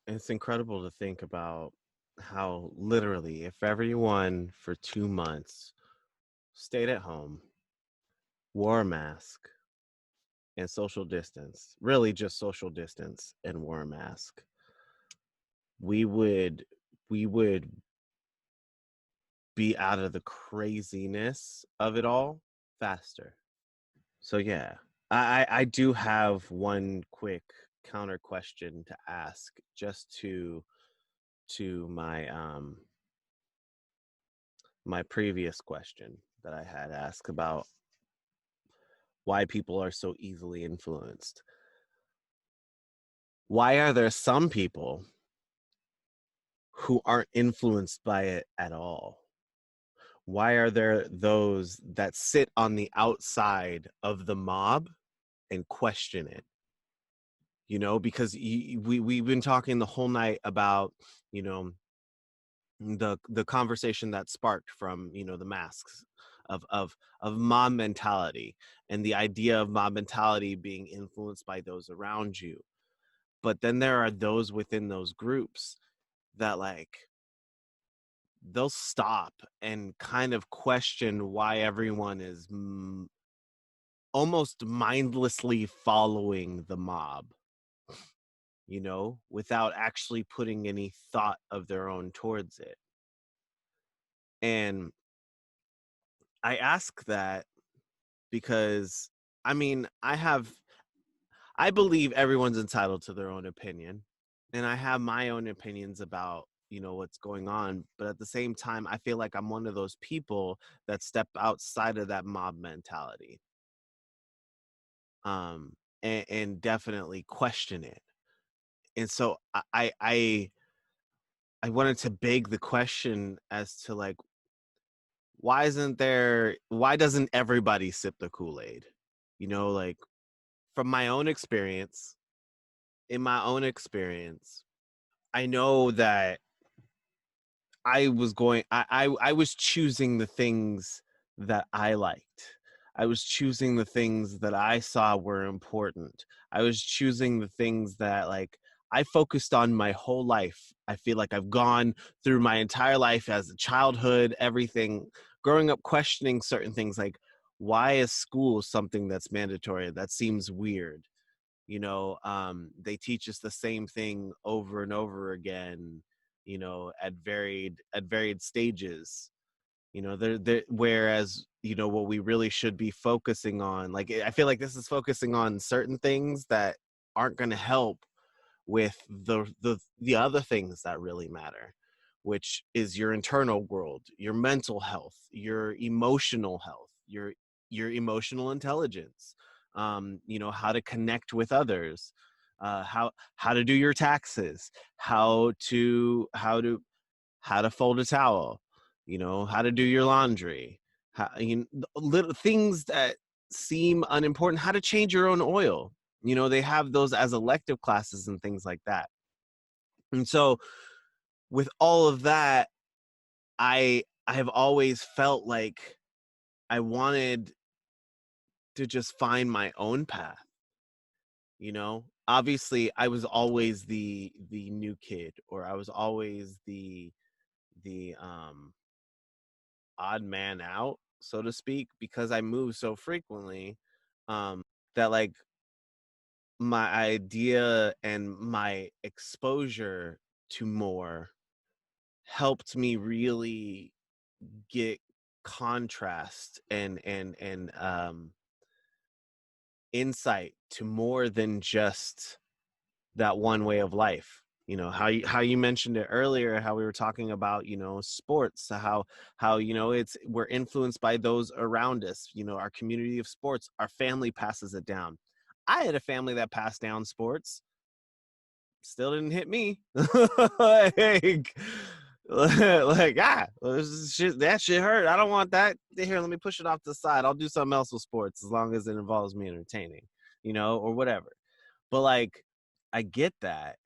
It's incredible to think about how literally, if everyone for 2 months stayed at home, wore a mask, and social distance, really just social distance and wore a mask, we would be out of the craziness of it all faster. So yeah, I do have one quick counter question to ask, just to my my previous question that I had asked about why people are so easily influenced. Why are there some people who aren't influenced by it at all? Why are there those that sit on the outside of the mob and question it? You know, because we've been talking the whole night about, you know, the conversation that sparked from, you know, the masks of mob mentality, and the idea of mob mentality being influenced by those around you. But then there are those within those groups that, like, they'll stop and kind of question why everyone is almost mindlessly following the mob, you know, without actually putting any thought of their own towards it. And I ask that because, I mean, I believe everyone's entitled to their own opinion, and I have my own opinions about, you know, what's going on. But at the same time, I feel like I'm one of those people that step outside of that mob mentality, and definitely question it. And so I wanted to beg the question as to, like, why doesn't everybody sip the Kool-Aid? You know, like, from my own experience, in my own experience, I know that I was choosing the things that I liked. I was choosing the things that I saw were important. I was choosing the things that, like, I focused on my whole life. I feel like I've gone through my entire life, as a childhood, everything, growing up, questioning certain things, like, why is school something that's mandatory? That seems weird. You know, they teach us the same thing over and over again, you know, at varied stages. You know, there whereas, you know, what we really should be focusing on, like, I feel like this is focusing on certain things that aren't going to help with the other things that really matter, which is your internal world, your mental health, your emotional health, your emotional intelligence, you know, how to connect with others, how to do your taxes, how to fold a towel, you know, how to do your laundry, how, you know, little things that seem unimportant, how to change your own oil. You know, they have those as elective classes and things like that. And so with all of that, I have always felt like I wanted to just find my own path, you know? Obviously, I was always the new kid, or I was always the odd man out, so to speak, because I move so frequently, that, like, my idea and my exposure to more helped me really get contrast and insight to more than just that one way of life. You know, how you mentioned it earlier, how we were talking about, you know, sports, how, you know, we're influenced by those around us, you know, our community of sports, our family passes it down. I had a family that passed down sports, still didn't hit me. like, that shit hurt. I don't want that. Here, let me push it off to the side. I'll do something else with sports as long as it involves me entertaining, you know, or whatever. But, like, I get that.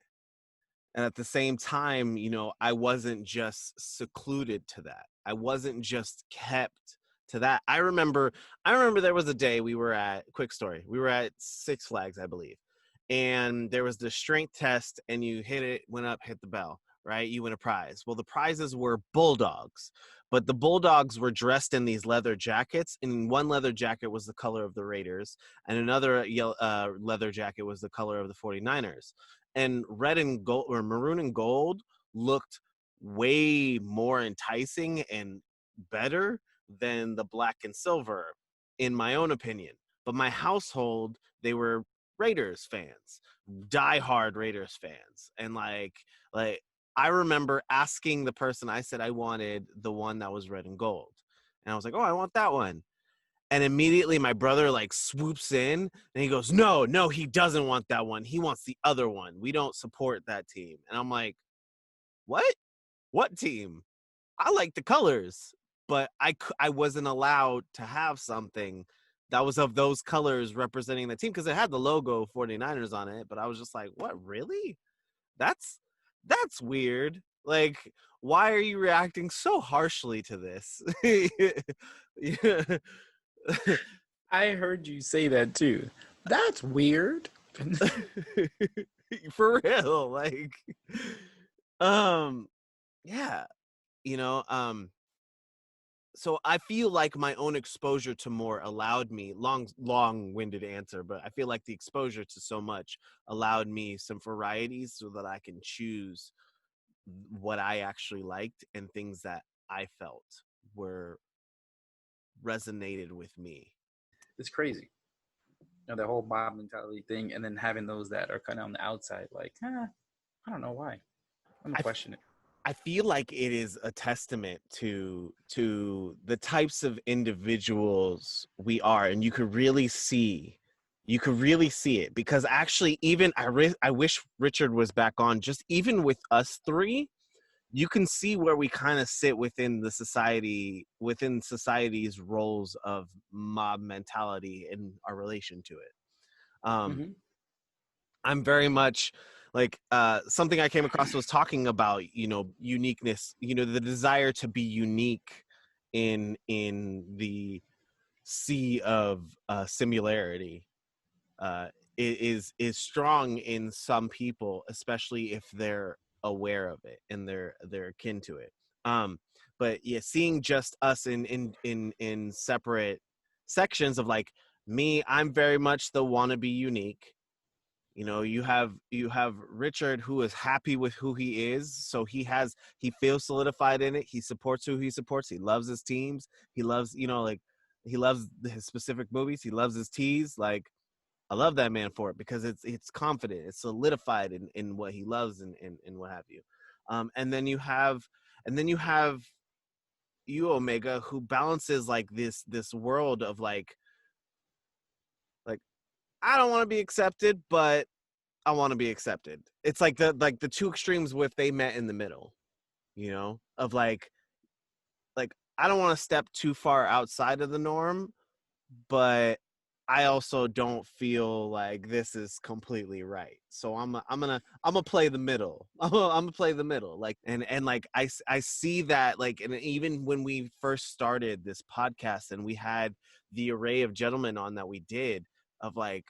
And at the same time, you know, I wasn't just secluded to that. I wasn't just kept to that. I remember there was a day we were at, quick story, we were at Six Flags, I believe. And there was the strength test, and you hit it, went up, hit the bell, right? You win a prize. Well, the prizes were bulldogs, but the bulldogs were dressed in these leather jackets. And one leather jacket was the color of the Raiders, and another leather jacket was the color of the 49ers. And red and gold, or maroon and gold, looked way more enticing and better than the black and silver, in my own opinion. But my household, they were Raiders fans, diehard Raiders fans. And like I remember asking the person, I said I wanted the one that was red and gold. And I was like, oh, I want that one. And immediately my brother like swoops in and he goes, no, he doesn't want that one. He wants the other one. We don't support that team. And I'm like, what team? I like the colors, but I wasn't allowed to have something that was of those colors representing the team because it had the logo 49ers on it. But I was just like, what, really? That's weird. Like, why are you reacting so harshly to this? Yeah. I heard you say that too. That's weird. For real. Like, yeah, so I feel like my own exposure to more allowed me, long-winded answer, but I feel like the exposure to so much allowed me some varieties so that I can choose what I actually liked and things that I felt were resonated with me. It's crazy. The whole mob mentality thing, and then having those that are kind of on the outside, like, I don't know why. I'm gonna question it. I feel like it is a testament to the types of individuals we are, and you could really see it because actually, even I wish Richard was back on. Just even with us three, you can see where we kind of sit within society's roles of mob mentality and our relation to it. I'm very much like something I came across was talking about, uniqueness, the desire to be unique in the sea of similarity is strong in some people, especially if they're aware of it and they're akin to it. But yeah, seeing just us in separate sections of like me, I'm very much the wanna be unique. You have Richard, who is happy with who he is, so he feels solidified in it. He supports who he supports. He loves his teams. He loves, like he loves his specific movies. He loves his teas. Like, I love that man for it because it's confident. It's solidified in what he loves and what have you. And then you have you, Omega, who balances like this world of like I don't want to be accepted, but I want to be accepted. It's like the two extremes with they met in the middle, of like I don't want to step too far outside of the norm, but I also don't feel like this is completely right. So I'm gonna play the middle. I'm gonna play the middle. Like and like I see that, like, and even when we first started this podcast and we had the array of gentlemen on that we did, of like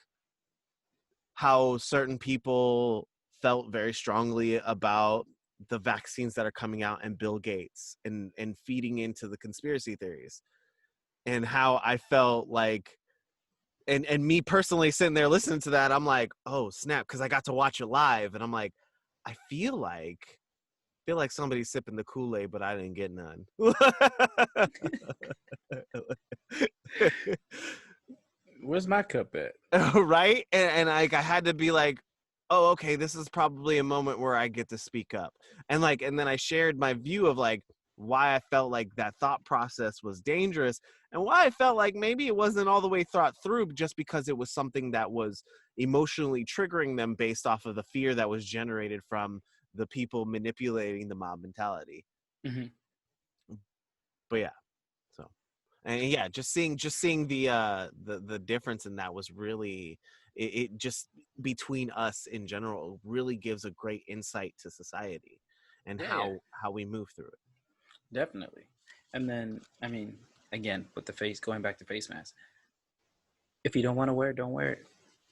how certain people felt very strongly about the vaccines that are coming out and Bill Gates and feeding into the conspiracy theories, and how I felt like, and me personally sitting there listening to that, I'm like, oh snap, because I got to watch it live, and I'm like, I feel like somebody's sipping the Kool-Aid, but I didn't get none. Where's my cup at? Right? And like I had to be like, oh, okay, this is probably a moment where I get to speak up. And then I shared my view of like why I felt like that thought process was dangerous and why I felt like maybe it wasn't all the way thought through, just because it was something that was emotionally triggering them based off of the fear that was generated from the people manipulating the mob mentality. Mm-hmm. But yeah, so, and yeah, just seeing the difference in that was really, it just between us in general really gives a great insight to society and how we move through it. Definitely. And then, I mean, again, with the face, going back to face mask. If you don't want to wear it, don't wear it.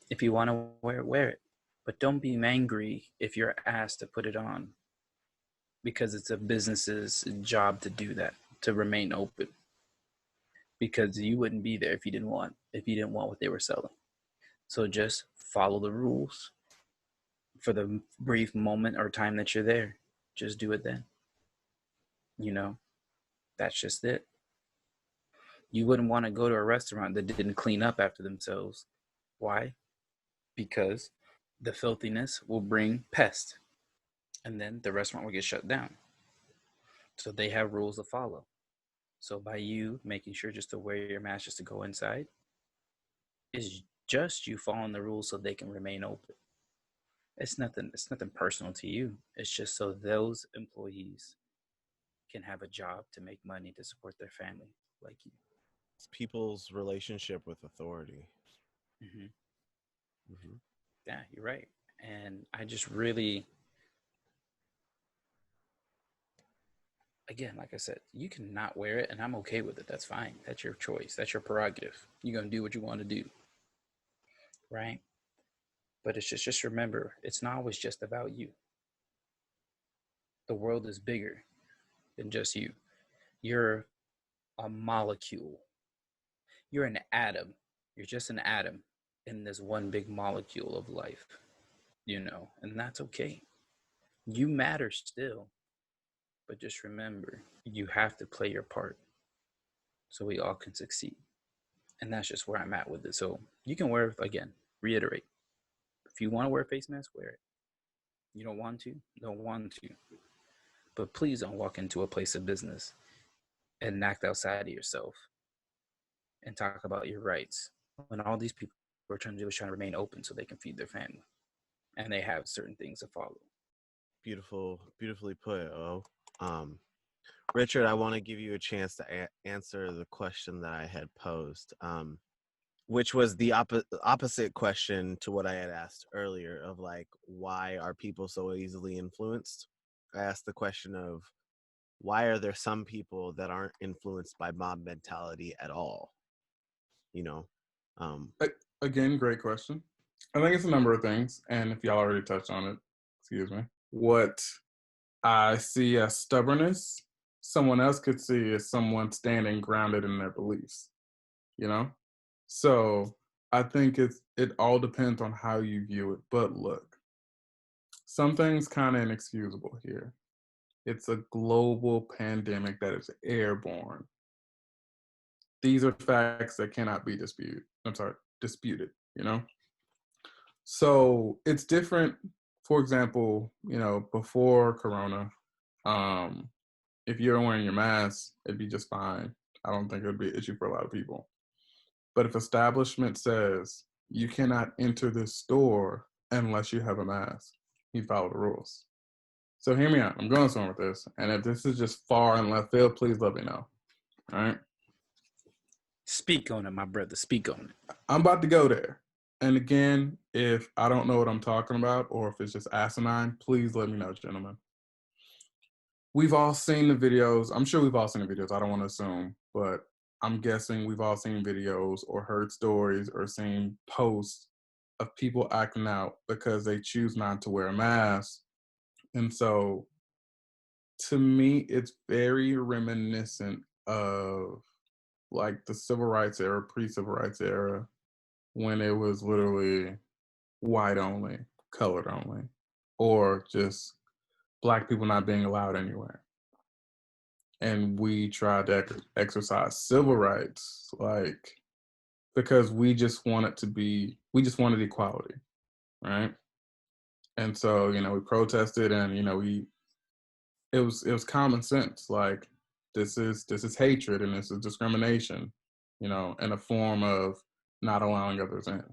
If you want to wear it. But don't be angry if you're asked to put it on, because it's a business's job to do that, to remain open. Because you wouldn't be there if you didn't want what they were selling. So just follow the rules for the brief moment or time that you're there. Just do it then. That's just it. You wouldn't want to go to a restaurant that didn't clean up after themselves. Why? because the filthiness will bring pests, and then the restaurant will get shut down. So they have rules to follow. So by you making sure just to wear your mask just to go inside is just you following the rules so they can remain open. It's nothing personal to you. It's just so those employees can have a job to make money to support their family like you. It's people's relationship with authority. Hmm. Mm-hmm. Yeah, you're right. And I just really, again, like I said, you can not wear it and I'm okay with it. That's fine. That's your choice. That's your prerogative. You're going to do what you want to do. Right? But it's just remember, it's not always just about you. The world is bigger than just you. You're a molecule. You're an atom. You're just an atom in this one big molecule of life, and that's okay. You matter still, but just remember, you have to play your part so we all can succeed. And that's just where I'm at with it. So you can wear, again, reiterate. If you want to wear a face mask, wear it. You don't want to, don't want to. But please don't walk into a place of business and act outside of yourself and talk about your rights when all these people are trying to do is trying to remain open so they can feed their family and they have certain things to follow. Beautifully put. Richard, I want to give you a chance to answer the question that I had posed, which was the opposite question to what I had asked earlier of like, why are people so easily influenced? I asked the question of, why are there some people that aren't influenced by mob mentality at all? Again, great question. I think it's a number of things, and if y'all already touched on it, excuse me. What I see as stubbornness, someone else could see as someone standing grounded in their beliefs. So I think it all depends on how you view it. But look, some things kind of inexcusable here. It's a global pandemic that is airborne. These are facts that cannot be disputed, So it's different. For example, before Corona, if you're wearing your mask, it'd be just fine. I don't think it would be an issue for a lot of people. But if establishment says you cannot enter this store unless you have a mask, you follow the rules. So hear me out. I'm going somewhere with this. And if this is just far and left field, please let me know. All right? Speak on it, my brother. Speak on it. I'm about to go there. And again, if I don't know what I'm talking about or if it's just asinine, please let me know, gentlemen. We've all seen the videos. I'm sure we've all seen the videos. I don't want to assume, but I'm guessing we've all seen videos or heard stories or seen posts of people acting out because they choose not to wear a mask. And so to me, it's very reminiscent of like the civil rights era, pre-civil rights era, when it was literally white only, colored only, or just Black people not being allowed anywhere. And we tried to exercise civil rights, like, because we just wanted equality, right? And so, we protested and, it was common sense. Like, this is hatred and this is discrimination, in a form of not allowing others in.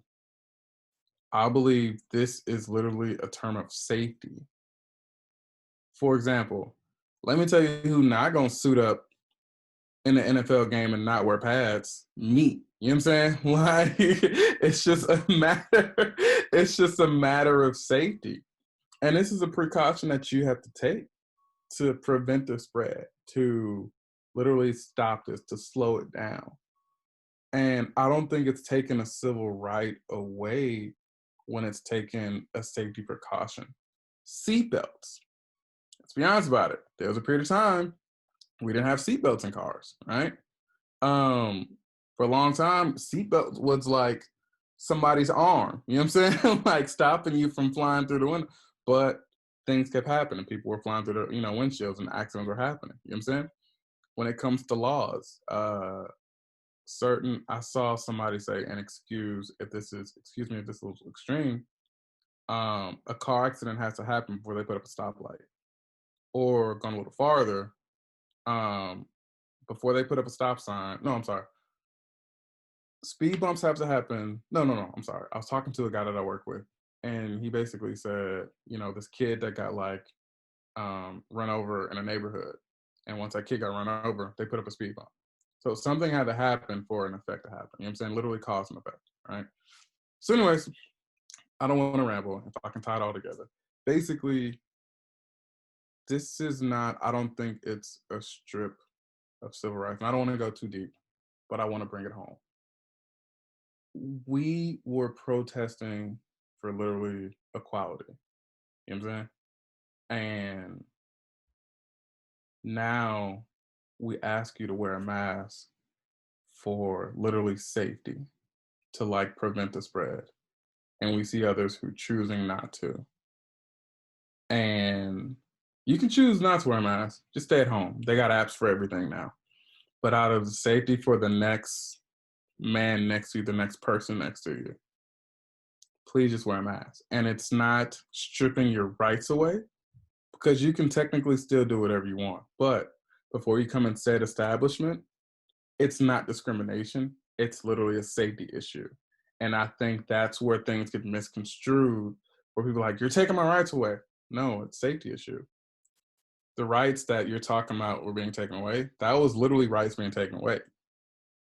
I believe this is literally a term of safety. For example, let me tell you who not gonna suit up in the NFL game and not wear pads. Me. You know what I'm saying? Like, it's just a matter of safety. And this is a precaution that you have to take to prevent the spread, to literally stop this, to slow it down. And I don't think it's taking a civil right away when it's taking a safety precaution. Seatbelts. Let's be honest about it. There was a period of time we didn't have seatbelts in cars, right? For a long time, seatbelt was like somebody's arm, you know what I'm saying? Like stopping you from flying through the window. But things kept happening. People were flying through the, windshields and accidents were happening. You know what I'm saying? When it comes to laws, I saw somebody say, and excuse me if this is a little extreme, a car accident has to happen before they put up a stoplight. Or going a little farther, before they put up a stop sign. No, I'm sorry. Speed bumps have to happen. No, I'm sorry. I was talking to a guy that I work with, and he basically said, this kid that got run over in a neighborhood, and once that kid got run over, they put up a speed bump. So something had to happen for an effect to happen. You know what I'm saying? Literally cause and effect, right? So anyways, I don't want to ramble. If I can tie it all together. Basically, this is not, I don't think it's a strip of civil rights. And I don't want to go too deep, but I want to bring it home. We were protesting for literally equality. You know what I'm saying? And now we ask you to wear a mask for literally safety, to prevent the spread. And we see others who choosing not to. And you can choose not to wear a mask, just stay at home. They got apps for everything now. But out of safety for the next man next to you, the next person next to you, please just wear a mask. And it's not stripping your rights away, because you can technically still do whatever you want. But before you come and say establishment, it's not discrimination. It's literally a safety issue. And I think that's where things get misconstrued, where people are like, you're taking my rights away. No, it's a safety issue. The rights that you're talking about were being taken away. That was literally rights being taken away.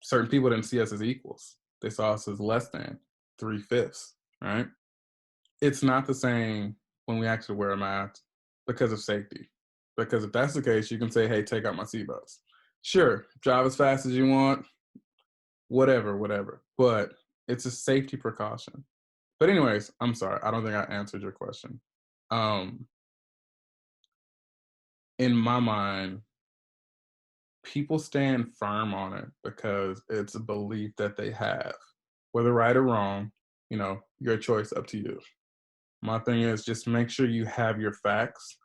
Certain people didn't see us as equals. They saw us as less than 3/5, right? It's not the same when we actually wear a mask because of safety. Because if that's the case, you can say, hey, take out my seatbelts. Sure, drive as fast as you want, whatever. But it's a safety precaution. But anyways, I'm sorry. I don't think I answered your question. In my mind, people stand firm on it because it's a belief that they have. Whether right or wrong, your choice, up to you. My thing is just make sure you have your facts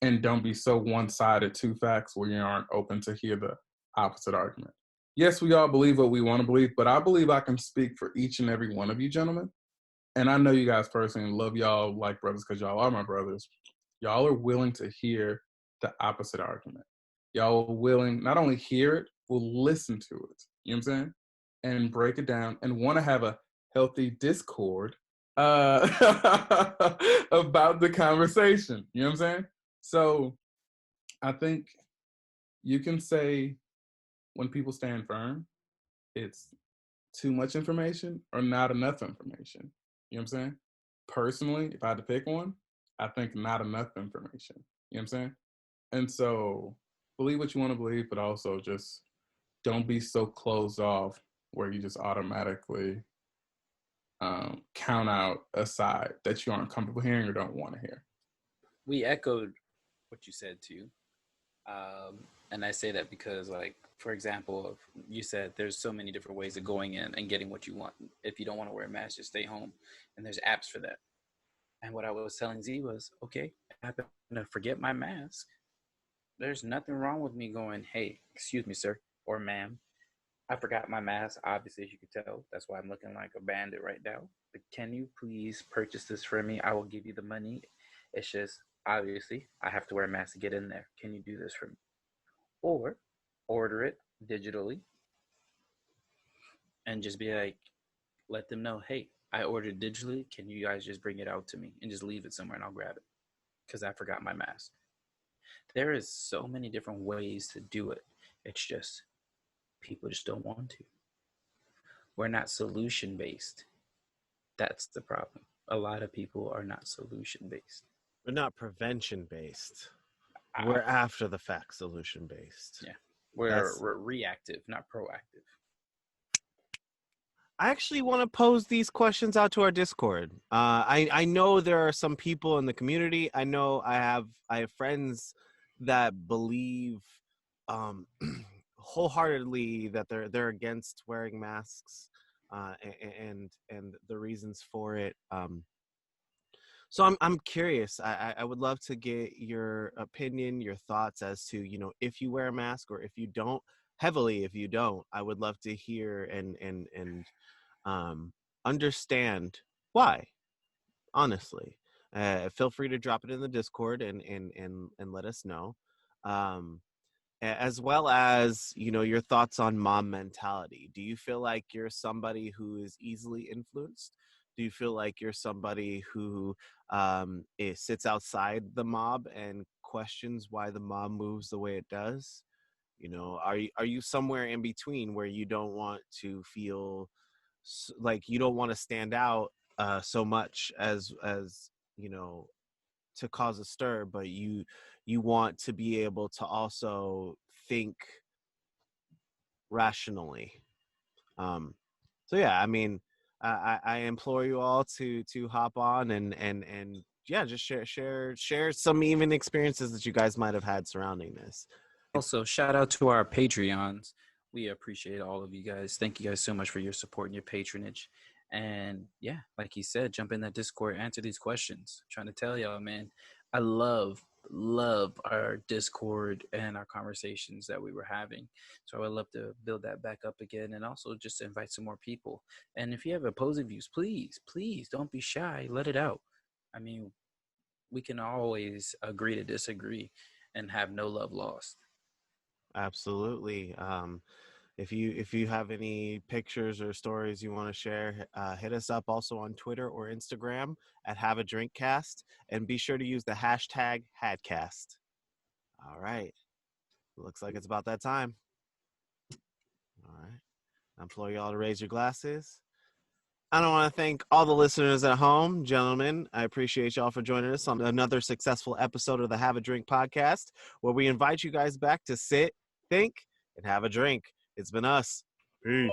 and don't be so one-sided to facts where you aren't open to hear the opposite argument. Yes, we all believe what we want to believe, but I believe I can speak for each and every one of you gentlemen. And I know you guys personally love y'all like brothers because y'all are my brothers. Y'all are willing to hear the opposite argument. Y'all are willing, not only hear it, will listen to it. You know what I'm saying? And break it down and want to have a healthy discord about the conversation. You know what I'm saying? So I think you can say when people stand firm, it's too much information or not enough information. You know what I'm saying? Personally, if I had to pick one, I think not enough information. You know what I'm saying? And so believe what you want to believe, but also just don't be so closed off where you just automatically count out a side that you aren't comfortable hearing or don't want to hear. We echoed what you said too. And I say that because, for example, you said there's so many different ways of going in and getting what you want. If you don't want to wear a mask, just stay home. And there's apps for that. And what I was telling Z was, okay, I happen to forget my mask. There's nothing wrong with me going, hey, excuse me, sir, or ma'am, I forgot my mask. Obviously, as you can tell, that's why I'm looking like a bandit right now. But can you please purchase this for me? I will give you the money. It's just, obviously, I have to wear a mask to get in there. Can you do this for me? Or order it digitally and just be like, let them know, hey, I ordered digitally. Can you guys just bring it out to me and just leave it somewhere and I'll grab it because I forgot my mask. There is so many different ways to do it. It's just people just don't want to. We're not solution based. That's the problem. A lot of people are not solution based. We're not prevention based. We're after the fact solution based. Yeah. We're reactive, not proactive. I actually want to pose these questions out to our Discord. I know there are some people in the community. I know I have friends that believe wholeheartedly that they're against wearing masks and the reasons for it. So I'm curious. I would love to get your opinion, your thoughts as to, if you wear a mask or if you don't, heavily if you don't. I would love to hear and understand why, honestly. Feel free to drop it in the Discord and let us know. As well as, you know, your thoughts on mom mentality. Do you feel like you're somebody who is easily influenced? Do you feel like you're somebody who sits outside the mob and questions why the mob moves the way it does? You know, are you somewhere in between where you don't want to feel like you don't want to stand out so much as you know, to cause a stir, but you want to be able to also think rationally. So yeah, I mean, I implore you all to hop on and yeah, just share some even experiences that you guys might have had surrounding this. Also, shout out to our Patreons. We appreciate all of you guys. Thank you guys so much for your support and your patronage. And yeah, like he said, jump in that Discord, answer these questions. I'm trying to tell y'all, man, I love our Discord and our conversations that we were having. So I would love to build that back up again, and also just invite some more people. And if you have opposing views, please don't be shy. Let it out. I mean, we can always agree to disagree and have no love lost. Absolutely. If you have any pictures or stories you want to share, hit us up also on Twitter or Instagram at Have a Drink Cast, and be sure to use the hashtag #HADcast. All right, looks like it's about that time. All right, I implore y'all to raise your glasses. I don't want to thank all the listeners at home, gentlemen. I appreciate y'all for joining us on another successful episode of the Have a Drink podcast, where we invite you guys back to sit, think, and have a drink. It's been us. Peace.